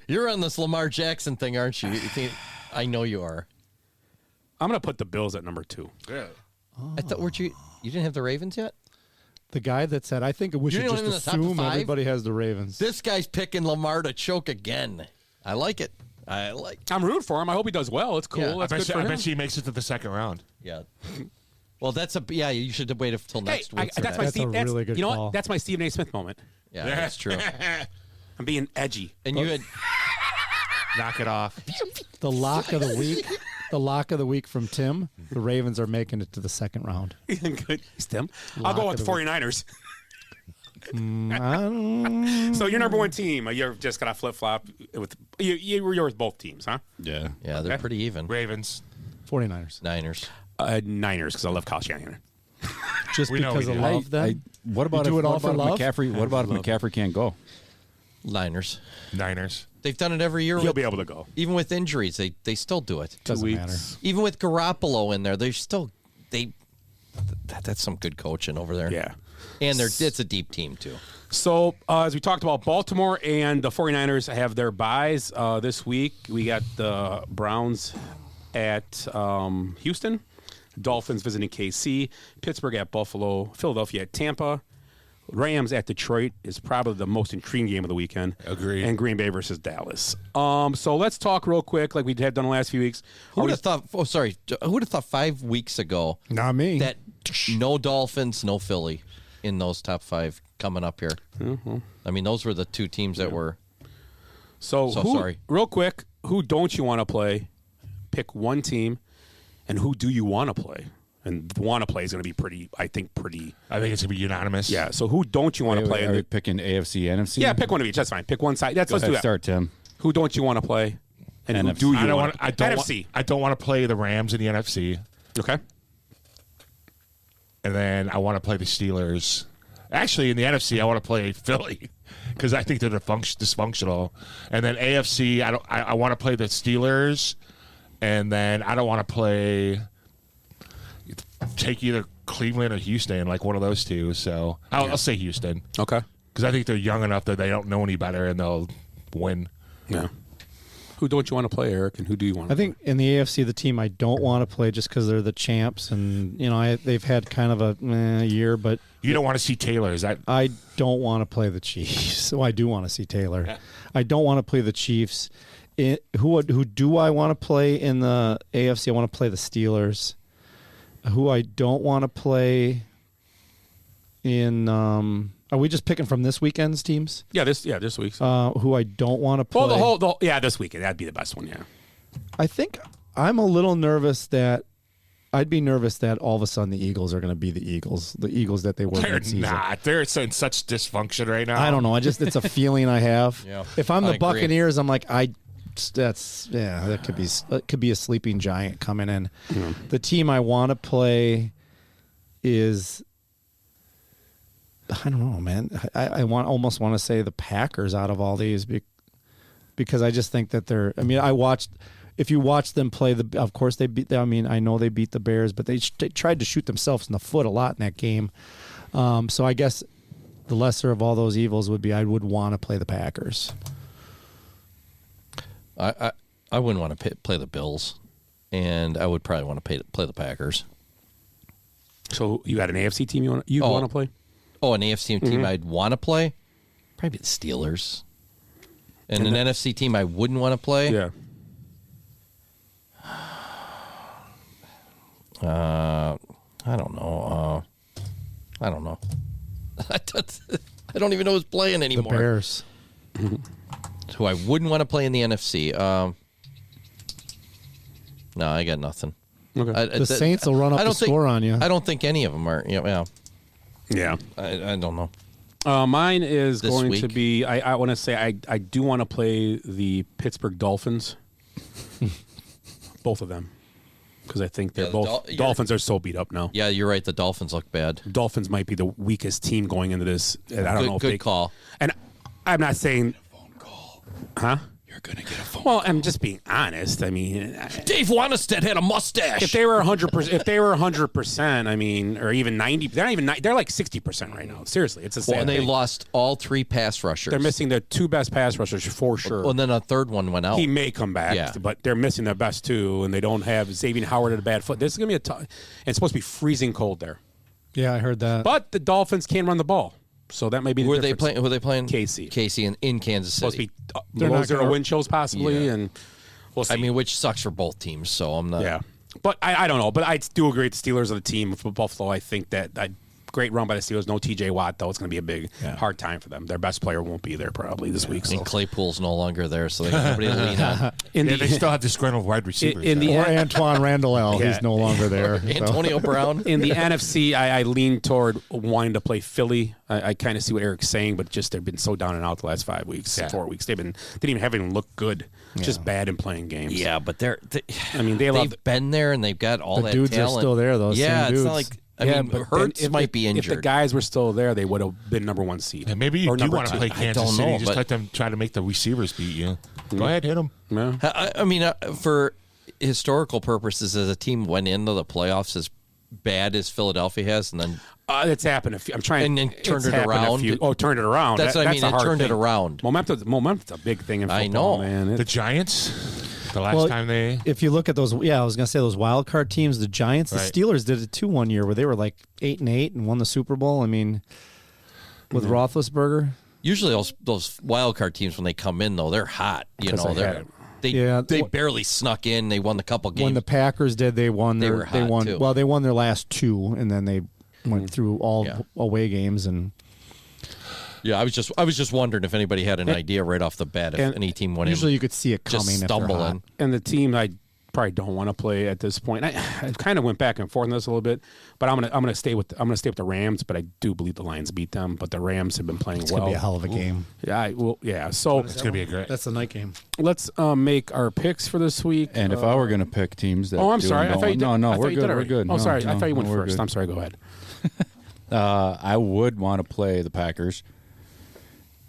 You're on this Lamar Jackson thing, aren't you? I know you are. I'm gonna put the Bills at number 2. Yeah. I thought you didn't have the Ravens yet? The guy that said, I think we should You're not just in the top assume 5? everybody has the Ravens. This guy's picking Lamar to choke again. I like it. I'm rooting for him. I hope he does well. It's cool. Yeah. That's good for I him. bet he makes it to the second round. Yeah. Well, you should wait until next week. for that's that. my Steve. a really good you know call. what? That's my Stephen A. Smith moment. Yeah, that's true. I'm being edgy. And you had Knock it off. The lock of the week. The lock of the week from Tim. The Ravens are making it to the second round. Good. Tim. I'll Lock go of with the the week. 49ers. I don't- So your number 1 team. You're just gonna flip flop with you're with both teams, huh? Yeah. yeah, they're Okay. pretty even. Ravens. 49ers. Niners. Niners, because I love Kyle Shanahan. Just We know because we of do. love them? What about You do if, it all what for about love? McCaffrey? What about if McCaffrey can't go? Niners. Niners. They've done it every year. He'll be able to go. Even with injuries, they still do it. Doesn't matter. Even with Garoppolo in there, that's some good coaching over there. Yeah. And it's a deep team too. So, as we talked about, Baltimore and the 49ers have their byes this week. We got the Browns at Houston, Dolphins visiting KC, Pittsburgh at Buffalo, Philadelphia at Tampa, Rams at Detroit is probably the most intriguing game of the weekend. Agreed. And Green Bay versus Dallas. So let's talk real quick, like we have done the last few weeks. Who would have thought? Oh, sorry. Who would have thought 5 weeks ago? Not me. That no Dolphins, no Philly in those top 5 coming up here. Mm-hmm. I mean, those were the 2 teams that were. So sorry. Real quick, who don't you want to play? Pick one team, and who do you want to play? And want to play is going to be pretty. I think it's going to be unanimous. Yeah. So who don't you want to play? Are we picking AFC, NFC? Yeah, pick one of each. That's fine. Pick one side. Let's do that. Start, Tim. Who don't you want to play? And who NFC. do you I don't want? I don't NFC. I don't want to play the Rams in the NFC. Okay. and then I want to play the Steelers. Actually, in the NFC, I want to play Philly because I think they're dysfunctional. And then AFC, I want to play the Steelers, and then I don't want to take either Cleveland or Houston, like one of those two. So I'll say Houston. Okay. Because I think they're young enough that they don't know any better and they'll win. Yeah. Who don't you want to play, Eric, and who do you want to I think in the AFC, the team I don't want to play just because they're the champs, and they've had kind of a year, but you don't want to see Taylor. Is that? I don't want to play the Chiefs. So I do want to see Taylor. Yeah. I don't want to play the Chiefs. Who do I want to play in the AFC? I want to play the Steelers. Who I don't want to play in. Are we just picking from this weekend's teams? Yeah, this week's. Who I don't want to play. Well, this weekend. That'd be the best one, yeah. I think I'm a little nervous that I'd be nervous that all of a sudden the Eagles are going to be the Eagles that they were They're mid-season. not. They're in such dysfunction right now. I don't know. It's a feeling I have. Yeah, if I'm the agree. Buccaneers, I'm like that could be a sleeping giant coming in. Mm-hmm. The team I want to play is. I don't know, man. I almost want to say the Packers out of all these because I just think that they're. I mean, if you watch them play, of course they beat. I mean, I know they beat the Bears, but they tried to shoot themselves in the foot a lot in that game. So I guess the lesser of all those evils would be I would want to play the Packers. I wouldn't want to play the Bills, and I would probably want to play the Packers. So you got an AFC team you want to play? Oh, an AFC team I'd want to play? Probably the Steelers. And an NFC team I wouldn't want to play? Yeah. I don't know. I don't even know who's playing anymore. The Bears. Who I wouldn't want to play in the NFC. No, I got nothing. Okay. The Saints will run up the score on you. I don't think any of them are. Yeah. Yeah. I don't know. Mine is This going week? to be. I want to say I do want to play the Pittsburgh Dolphins. Both of them. Because I think they're both. Dolphins are so beat up now. Yeah, you're right. The Dolphins look bad. Dolphins might be the weakest team going into this. And I don't know if good call. And I'm not saying. Huh? You're going to get a phone. Well, I'm just being honest. I mean, Dave Wanstead had a mustache. if they were 100%, I mean, or even 90, they're not even. They're like 60% right now. Seriously, it's a sad and they thing. lost all three pass rushers. They're missing their two best pass rushers for sure. Well, and then a third one went out. He may come back, Yeah. but they're missing their best two, and they don't have Xavier Howard at a bad foot. This is going to be a tough. It's supposed to be freezing cold there. Yeah, I heard that. But the Dolphins can run the ball, so that may be the Who are they difference. playing? Who are they playing? KC in Kansas City. Supposed to be below zero wind chills possibly, and we'll see. I mean, which sucks for both teams. So I'm not. Yeah, but I don't know. But I do agree. The Steelers are the team for Buffalo. I think that great run by the Steelers. No T.J. Watt though. It's going to be a big hard time for them. Their best player won't be there probably this week. So. And Claypool's no longer there, so they got nobody to lean on. They still have disgruntled wide receivers. Or Antoine Randall, he's no longer there. Antonio Brown. In the NFC, I lean toward wanting to play Philly. I kind of see what Eric's saying, but just they've been so down and out the last 5 weeks, 4 weeks. They didn't even have anything look good. Just bad in playing games. Yeah, but they've been there and they've got all The that dudes talent. are still there, though. Yeah, Same it's dudes. not like. I mean, but Hurts might be injured. If the guys were still there, they would have been number one seed. Yeah, maybe you do want to play Kansas don't City. know, Just but- let them try to make the receivers beat you. Go ahead, hit them. Yeah. I mean, for historical purposes, as a team went into the playoffs as bad as Philadelphia has, and then It's happened. I'm trying. And then turned it's it happened around. Turned it around. That's what I mean. a It hard turned thing. it around. Momentum's a big thing in football, I know. man. The Giants. The last time they. If you look at those, I was going to say those wild card teams, the Giants, the Right. Steelers did it too one year where they were like 8-8 and won the Super Bowl. I mean, with Roethlisberger. Usually those wild card teams when they come in though, they're hot. You 'Cause know, they had they it. barely snuck in. They won the couple games. When the Packers did, they won They their were hot, too. Well, they won their last two, and then they went through all away games and. Yeah, I was just wondering if anybody had an idea right off the bat if any team went usually in. you could see it coming. Just if they're hot. stumbling. And the team I probably don't want to play at this point. I kind of went back and forth on this a little bit, but I'm gonna stay with the Rams. But I do believe the Lions beat them. But the Rams have been playing It's well. gonna be a hell of a game. Yeah. So it's gonna be a great. That's a night game. Let's make our picks for this week. And if I were going to pick teams that I'm do sorry. and I thought you did. no, I thought we're you did good. We're already. good. Oh, sorry. No, I thought you went we're first. good. I'm sorry. Go ahead. I would want to play the Packers.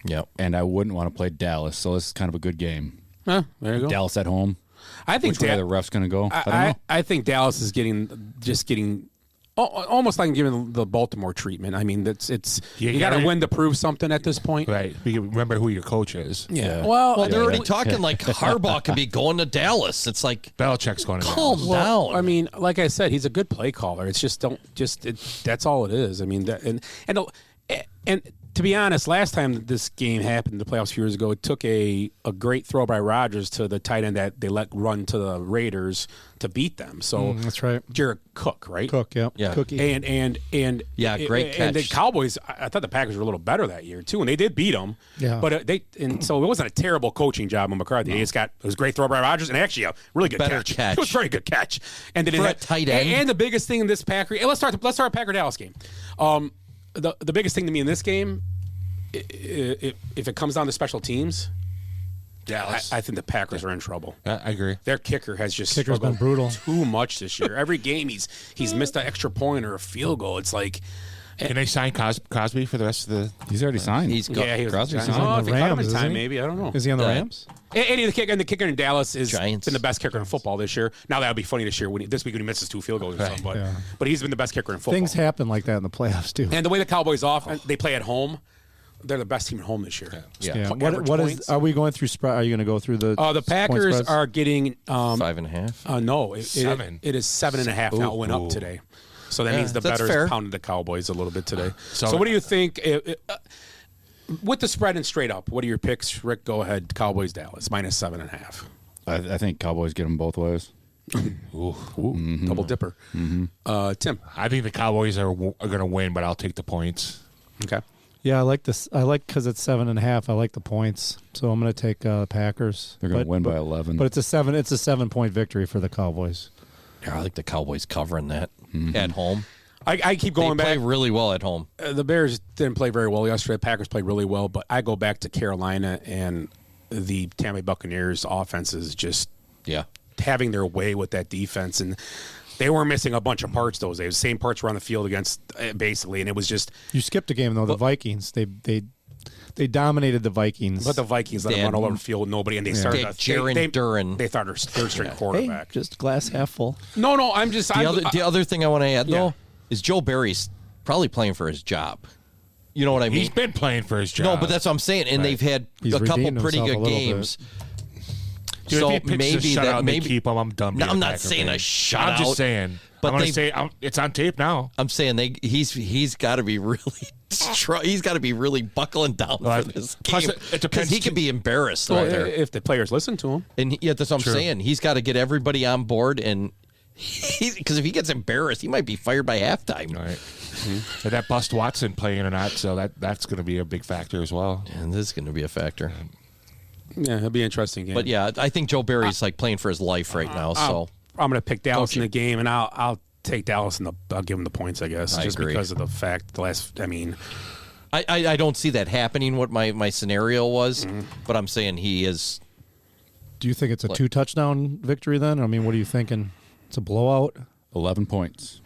Yep. And I wouldn't want to play Dallas. So this is kind of a good game. There you go. Dallas at home. I think which way the ref's going to go. I don't know. I think Dallas is getting almost like giving the Baltimore treatment. I mean, you got to win to prove something at this point, right? You remember who your coach is. Yeah. Well, they're already talking like Harbaugh could be going to Dallas. It's like Belichick's going to calm Dallas. down. I mean, like I said, he's a good play caller. It's just that's all it is. I mean, and to be honest, last time this game happened in the playoffs a few years ago, it took a great throw by Rodgers to the tight end that they let run to the Raiders to beat them. So that's right. Jared Cook, right? Cook, yeah. Cookie. And great catch. And the Cowboys, I thought the Packers were a little better that year too, and they did beat them. Yeah. But so it wasn't a terrible coaching job on McCarthy. It was a great throw by Rodgers, and actually a really good Better catch. catch. It was a very good catch. And they For a tight end. And the biggest thing in this Packer, let's start Packer Dallas game. The biggest thing to me in this game, if it comes down to special teams, Dallas. I think the Packers are in trouble. I agree. Their kicker has just Kicker's struggled been brutal. too much this year. Every game he's missed an extra point or a field goal. It's like, Can they sign Cosby for the rest of the? He's already signed. he was Crosby's signed. signed. Oh, if they cut him in Rams, time, isn't he? maybe I don't know. Is he on the Rams? And the kicker in Dallas is Giants. been the best kicker in football this year. Now that would be funny this year this week when he misses 2 field goals or something. But he's been the best kicker in football. Things happen like that in the playoffs too. And the way the Cowboys they play at home. They're the best team at home this year. Yeah. Average What points. is? Are we going through spread? Are you going to go through the? The Packers point are getting 5.5. no, Seven. it is 7.5 now. It went up today, so that means the that's bettors fair. pounded the Cowboys a little bit today. So- So what do you think with the spread and straight up? What are your picks, Rick? Go ahead. Cowboys Dallas -7.5. I think Cowboys get them both ways. Double dipper. Tim. I think the Cowboys are going to win, but I'll take the points. Okay. Yeah, I like this. I like because it's 7.5. I like the points, so I'm going to take Packers. They're going to win by 11. But it's a 7-point victory for the Cowboys. Yeah, I like the Cowboys covering that at home. I keep going They play back. really well at home. The Bears didn't play very well yesterday. The Packers played really well, but I go back to Carolina and the Tampa Bay Buccaneers offense is just having their way with that defense, and they were missing a bunch of parts those days. Same parts were on the field against basically, and it was just. You skipped a game though. The Vikings. They dominated the Vikings. But the Vikings let them run all over the field with nobody, and they started. Jaron Duran. They thought their third-string quarterback. Hey, just glass half full. No, I'm just. The other thing I want to add though is Joe Barry's probably playing for his job. You know what I mean? He's been playing for his job. No, but that's what I'm saying. And they've had He's a couple redeemed pretty himself good a little games. Dude, So if he pitches maybe a shutout that and they maybe keep him, I'm done. No, being I'm not Packer saying fan. a shutout. I'm just saying. But I'm going they- to say it's on tape now. I'm saying he's got to be really he's got to be really buckling down for this Plus, game it depends because he could be embarrassed Well, right there. if the players listen to him. And that's what I'm True. saying. He's got to get everybody on board, and because if he gets embarrassed, he might be fired by halftime. Right. And that bust Watson playing or not, so that's going to be a big factor as well. And this is going to be a factor. Yeah, it'll be an interesting game. But yeah, I think Joe Barry's like playing for his life right now. So I'm going to pick Dallas in Coaching. the game, and I'll take Dallas, and I'll give them the points, I guess, I just agree. because of the fact I don't see that happening. What my scenario was, but I'm saying he is. Do you think it's a 2-touchdown victory then? I mean, what are you thinking? It's a blowout. 11 points.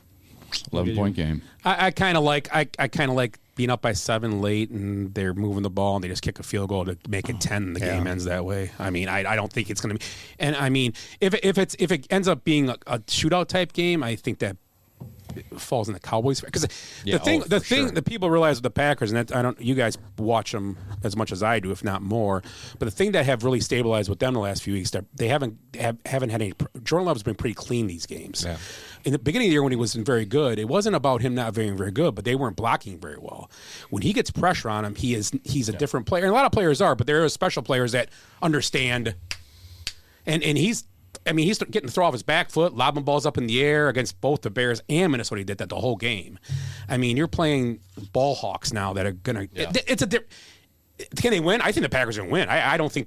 11-point game. I kind of like being up by 7 late, and they're moving the ball, and they just kick a field goal to make it 10, and the game ends that way. I mean, I don't think it's going to be. And I mean, if it ends up being a shootout type game, I think that falls in the Cowboys because the thing that people realize with the Packers, and that you guys watch them as much as I do, if not more. But the thing that have really stabilized with them the last few weeks, they haven't had any. Jordan Love's been pretty clean these games. Yeah. In the beginning of the year when he wasn't very good, it wasn't about him not being very good, but they weren't blocking very well. When he gets pressure on him, he's a different player. And a lot of players are, but there are special players that understand. And he's getting to throw off his back foot, lobbing balls up in the air against both the Bears and Minnesota. He did that the whole game. I mean, you're playing ball hawks now that are gonna. Yeah. Can they win? I think the Packers are gonna win. I don't think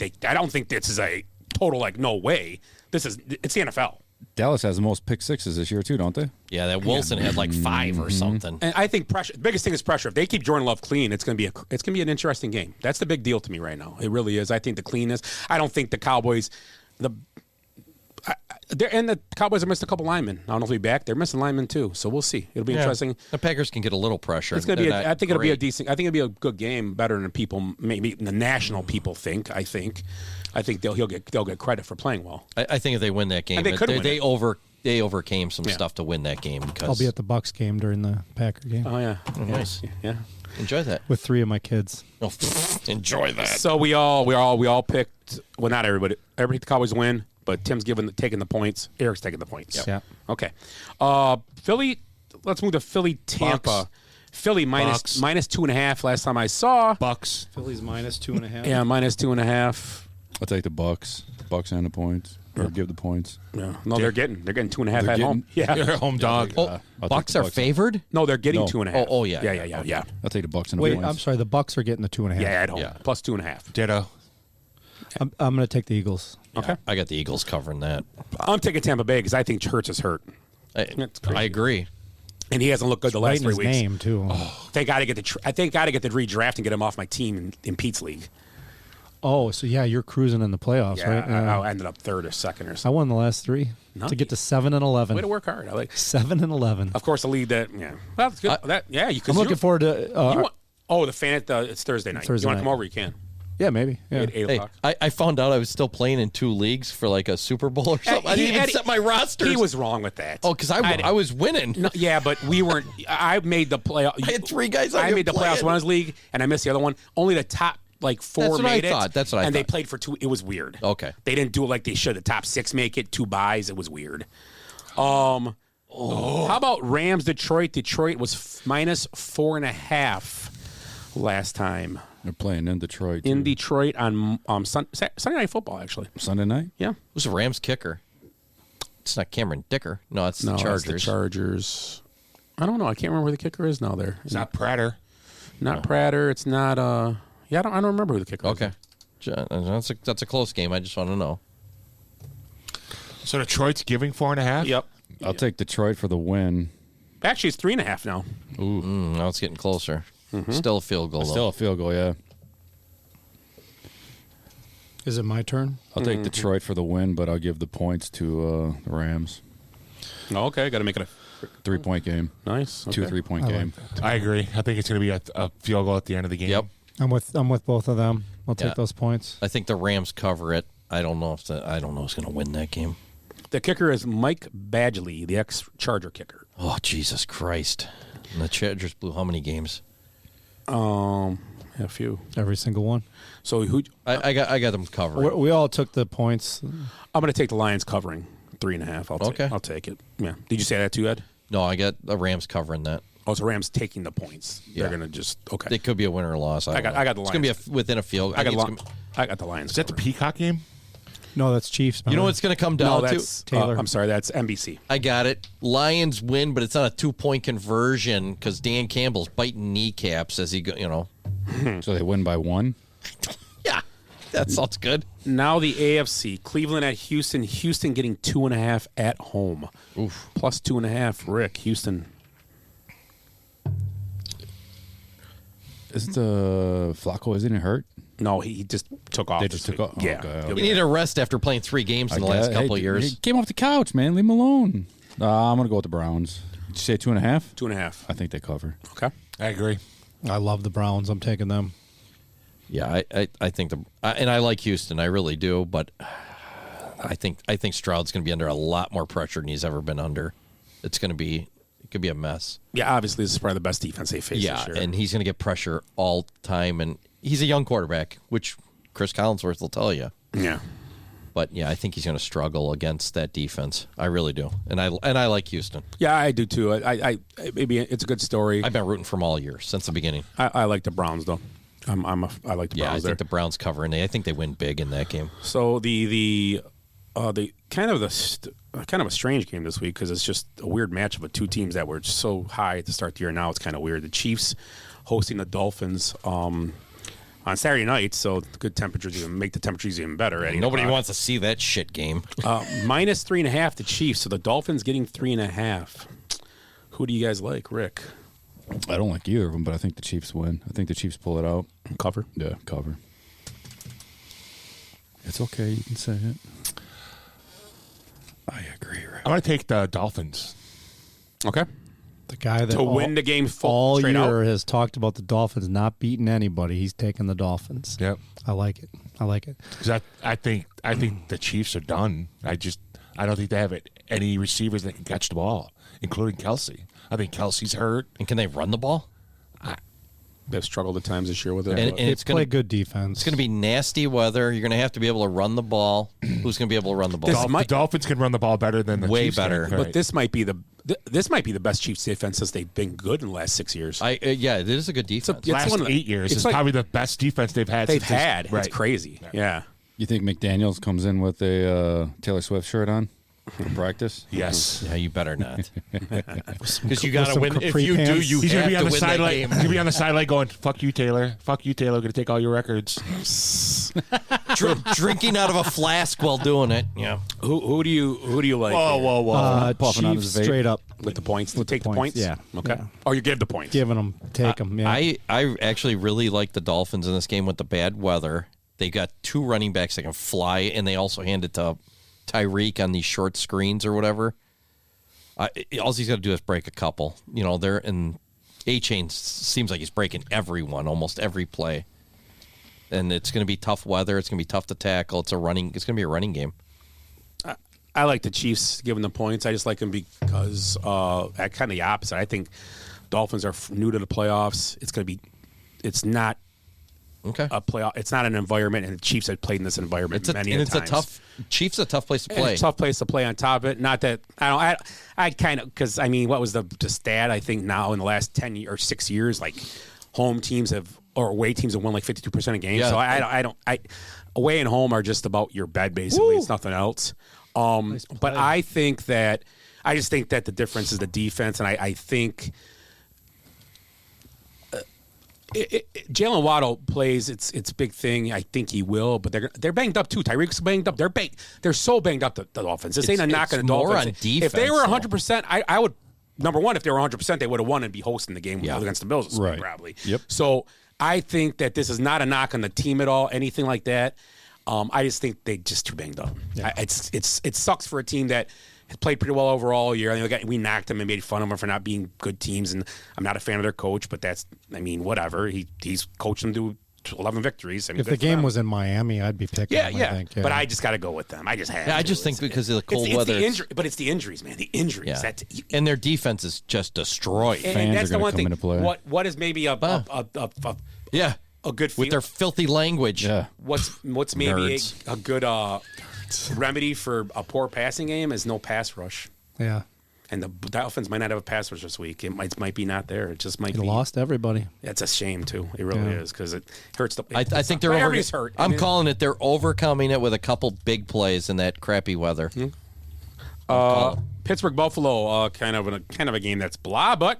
this is a total no way. It's the NFL. Dallas has the most pick sixes this year too, don't they? Yeah, that Wilson had like 5 or something. And I think pressure. The biggest thing is pressure. If they keep Jordan Love clean, it's going to be an interesting game. That's the big deal to me right now. It really is. I think the cleanness. I don't think the Cowboys. The Cowboys have missed a couple linemen. I don't know if he'll be back. They're missing linemen too, so we'll see. It'll be interesting. The Packers can get a little pressure. It's going to be. I think it'll be a decent. I think it'll be a good game, better than people, maybe the national people think. I think they'll get credit for playing well. I think if they win that game, they overcame some stuff to win that game. Because I'll be at the Bucks game during the Packer game. Oh yeah, nice. Yeah, enjoy that with 3 of my kids. Oh, enjoy that. So we all picked. Well, not everybody. Everybody the Cowboys win. But Tim's taking the points. Eric's taking the points. Yep. Yeah. Okay. Philly. Let's move to Philly. Tampa. Bucks. Philly minus 2.5. Last time I saw. Bucks. Philly's minus 2.5. Yeah, minus 2.5. I'll take the Bucks. Bucks and the points. Or give the points. Yeah. No, they're getting 2.5 at home. Yeah, they're home dog. Bucks are favored? No, they're getting 2.5. Oh, yeah. Yeah. I'll take the Bucks and the Wait, points. I'm sorry. The Bucks are getting the 2.5. Yeah, at home. Plus 2.5. Ditto. I'm going to take the Eagles. Okay. I got the Eagles covering that. I'm taking Tampa Bay because I think Hurts is hurt. I agree. And he hasn't looked good the last 3 his weeks. name too. They got to get the redraft and get him off my team in Pete's league. Oh, so yeah, you're cruising in the playoffs, Yeah, right? I ended up 3rd or 2nd or I something. won the last 3 to get to 7-11. Way to work hard. I like 7-11. Of course, the lead that Well, it's good. I'm looking forward to. The fan at it's Thursday night. Thursday You want to night. come over? You can. Yeah, maybe. Yeah. 8 Hey, o'clock. I found out I was still playing in 2 leagues for like a Super Bowl or something. I didn't even set my rosters. He was wrong with that. Oh, because I was winning. No, yeah, but we weren't. I made the playoff. I had 3 guys. I made the playoffs one league, and I missed the other one. Only the top 4 That's what made I it. thought. That's what I and thought. they played for 2. It was weird. Okay. They didn't do it like they should. The top 6 make it. 2 buys. It was weird. How about Rams Detroit? Detroit was minus 4.5 last time. They're playing in Detroit. In Detroit on Sunday Night Football, actually. Sunday night? Yeah. Who's the Rams kicker? It's not Cameron Dicker. No, it's the Chargers. It's the Chargers. I don't know. I can't remember who the kicker is now there. It's not Prater. Not Prater. It's not I don't remember who the kicker is. Okay. That's a close game. I just want to know. So Detroit's giving 4.5? Yep. I'll take Detroit for the win. Actually, it's 3.5 now. Ooh. Now it's getting closer. Still a field goal, though. Still a field goal, yeah. Is it my turn? I'll take Detroit for the win, but I'll give the points to the Rams. Oh, okay. Got to make it a 3-point game. nice. Okay. 2 3-point game. I agree. I think it's going to be a field goal at the end of the game. Yep. I'm with both of them. I'll take those points. I think the Rams cover it. I don't know who's going to win that game. The kicker is Mike Badgley, the ex-Charger kicker. Oh, Jesus Christ. And the Chargers blew how many games? A few. Every single one. So who? I got them covered. We all took the points. I'm going to take the Lions covering 3.5. I'll take it. Yeah. Did you say that too, Ed? No, I got the Rams covering that. Oh, so Rams taking the points. Yeah. They're going to just okay. It could be a win or a loss. I got the Lions. It's going to be within a field. I got the Lions. Is that the Peacock game? No, that's Chiefs. You know what it's going to come down No, that's to? Taylor. I'm sorry, that's NBC. I got it. Lions win, but it's not a 2-point conversion because Dan Campbell's biting kneecaps as he go. So they win by 1? Yeah, that sounds good. Now the AFC. Cleveland at Houston. Houston getting 2.5 at home. Oof. Plus 2.5. Rick, Houston. Isn't Flacco, isn't he hurt? No, he just took off. They just took off? Yeah. Okay. You need a rest after playing 3 games in the last couple of years. He came off the couch, man. Leave him alone. I'm going to go with the Browns. Did you say 2.5? 2.5. I think they cover. Okay. I agree. I love the Browns. I'm taking them. Yeah, I think and I like Houston. I really do, but I think Stroud's going to be under a lot more pressure than he's ever been under. It could be a mess. Yeah, obviously this is probably the best defense they face Yeah, this year. and he's going to get pressure all the time, and he's a young quarterback, which Chris Collinsworth will tell you. Yeah. But yeah, I think he's going to struggle against that defense. I really do, and I like Houston. Yeah, I do too. I maybe it's a good story. I've been rooting for them all year since the beginning. I like the Browns though. I like the Yeah, I Browns there. think the Browns cover, and I think they win big in that game. So the kind of a strange game this week because it's just a weird matchup of 2 teams that were so high at the start of the year. Now it's kind of weird. The Chiefs hosting the Dolphins. on Saturday night, so good temperatures even make the temperatures even better. At Nobody wants to see that shit game. Minus 3.5 the Chiefs, so the Dolphins getting 3.5. Who do you guys like, Rick? I don't like either of them, but I think the Chiefs win. I think the Chiefs pull it out. Cover? Yeah, cover. It's okay. You can say it. I agree, Rick. I'm going to take the Dolphins. Okay. The guy that to win the game all straight year out? has talked about the Dolphins not beating anybody. He's taking the Dolphins. Yep. I like it. I like it. 'Cause I think the Chiefs are done. I don't think they have any receivers that can catch the ball, including Kelsey. I think Kelsey's hurt. And can they run the ball? They've struggled at times this year with it. And it's play good defense. It's going to be nasty weather. You're going to have to be able to run the ball. Who's going to be able to run the ball? The Dolphins can run the ball better than the Way Chiefs better. can. But this might be the best Chiefs defense since they've been good in the last 6 years. Yeah, it is a good defense. last 8 years is probably the best defense they've had. They've since this- had. right. It's crazy. Yeah. You think McDaniels comes in with a Taylor Swift shirt on for practice? Yes. Yeah, you better not. Because you with got to some win. If capri you do, pants. you He's have gonna be on to the win that sideline. game. He's gonna be on the sideline going, "Fuck you, Taylor. Fuck you, Taylor. Gonna take all your records." Drinking out of a flask while doing it. Yeah. Who do you like? Whoa. Puffing on his Chiefs vape. straight up. With the points, take the points, points. yeah. Okay. Yeah. Oh, you give the points. Giving them, take them. Yeah. I actually really like the Dolphins in this game with the bad weather. They got 2 running backs that can fly, and they also hand it to Tyreek on these short screens or whatever. All he's got to do is break a couple. They're in A-Chain seems like he's breaking everyone, almost every play. And it's going to be tough weather. It's going to be tough to tackle. It's going to be a running game. I like the Chiefs giving the points. I just like them because kind of the opposite. I think Dolphins are new to the playoffs. It's not a playoff. It's not an environment, and the Chiefs have played in this environment many times. Chiefs a tough place to And play. it's a tough place to play on top of it. Not that I kind of because what was the stat? I think now in the last 10 or 6 years, like home teams or away teams have won like 52% of games. Yeah. So I don't away and home are just about your bed basically. Woo. It's nothing else. But I just think that the difference is the defense, and I think. Jalen Waddle plays its big thing. I think he will, but they're banged up too. Tyreek's banged up. They're so banged up. The Dolphins. This ain't a knock on the more Dolphins. on defense, if they were 100%, I would. Number one, if they were 100%, they would have won and be hosting the game against the Bills this week, probably. Yep. So I think that this is not a knock on the team at all, anything like that. I just think they just too banged up. Yeah. It sucks for a team that has played pretty well overall all year. I mean, we knocked them and made fun of them for not being good teams, and I'm not a fan of their coach, but whatever. He's coached them to 11 victories. I mean, if the game was in Miami, I'd be picking them, I think. But I just got to go with them. I just have. I just think because of the cold weather. But it's the injuries, man. The injuries. Yeah. And their defense is just destroyed. And that's the one thing. What is maybe a good with their filthy language. Yeah. What's maybe a good remedy for a poor passing game is no pass rush. Yeah. And the Dolphins might not have a pass rush this week. It might be not there. It just might be. Lost everybody. That's a shame too. It really is because it hurts. I think they're everybody's hurt. I'm calling it. They're overcoming it with a couple big plays in that crappy weather. Pittsburgh Buffalo, kind of a game that's blah, but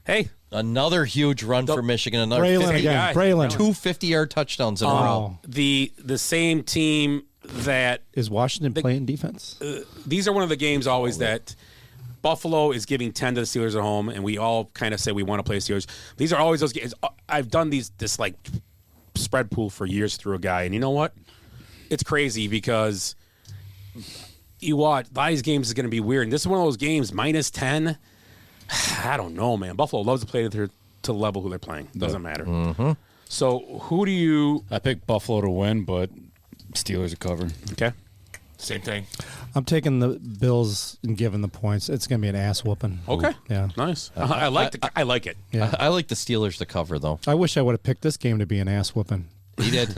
hey, another huge run for Michigan. Another Braylon. 2 50-yard touchdowns in a row. The same team that is Washington playing defense. These are one of the games always that Buffalo is giving 10 to the Steelers at home, and we all kind of say we want to play the Steelers. These are always those games. I've done this like spread pool for years through a guy, and you know what? It's crazy because you watch these games is going to be weird. And this is one of those games minus 10. I don't know, man. Buffalo loves to play to the level who they're playing. Doesn't matter. Mm-hmm. So who do you? I picked Buffalo to win, but Steelers to cover. Okay. Same thing. I'm taking the Bills and giving the points. It's going to be an ass whooping. Okay. Yeah. Nice. I like it. Yeah. I like the Steelers to cover, though. I wish I would have picked this game to be an ass whooping. He did.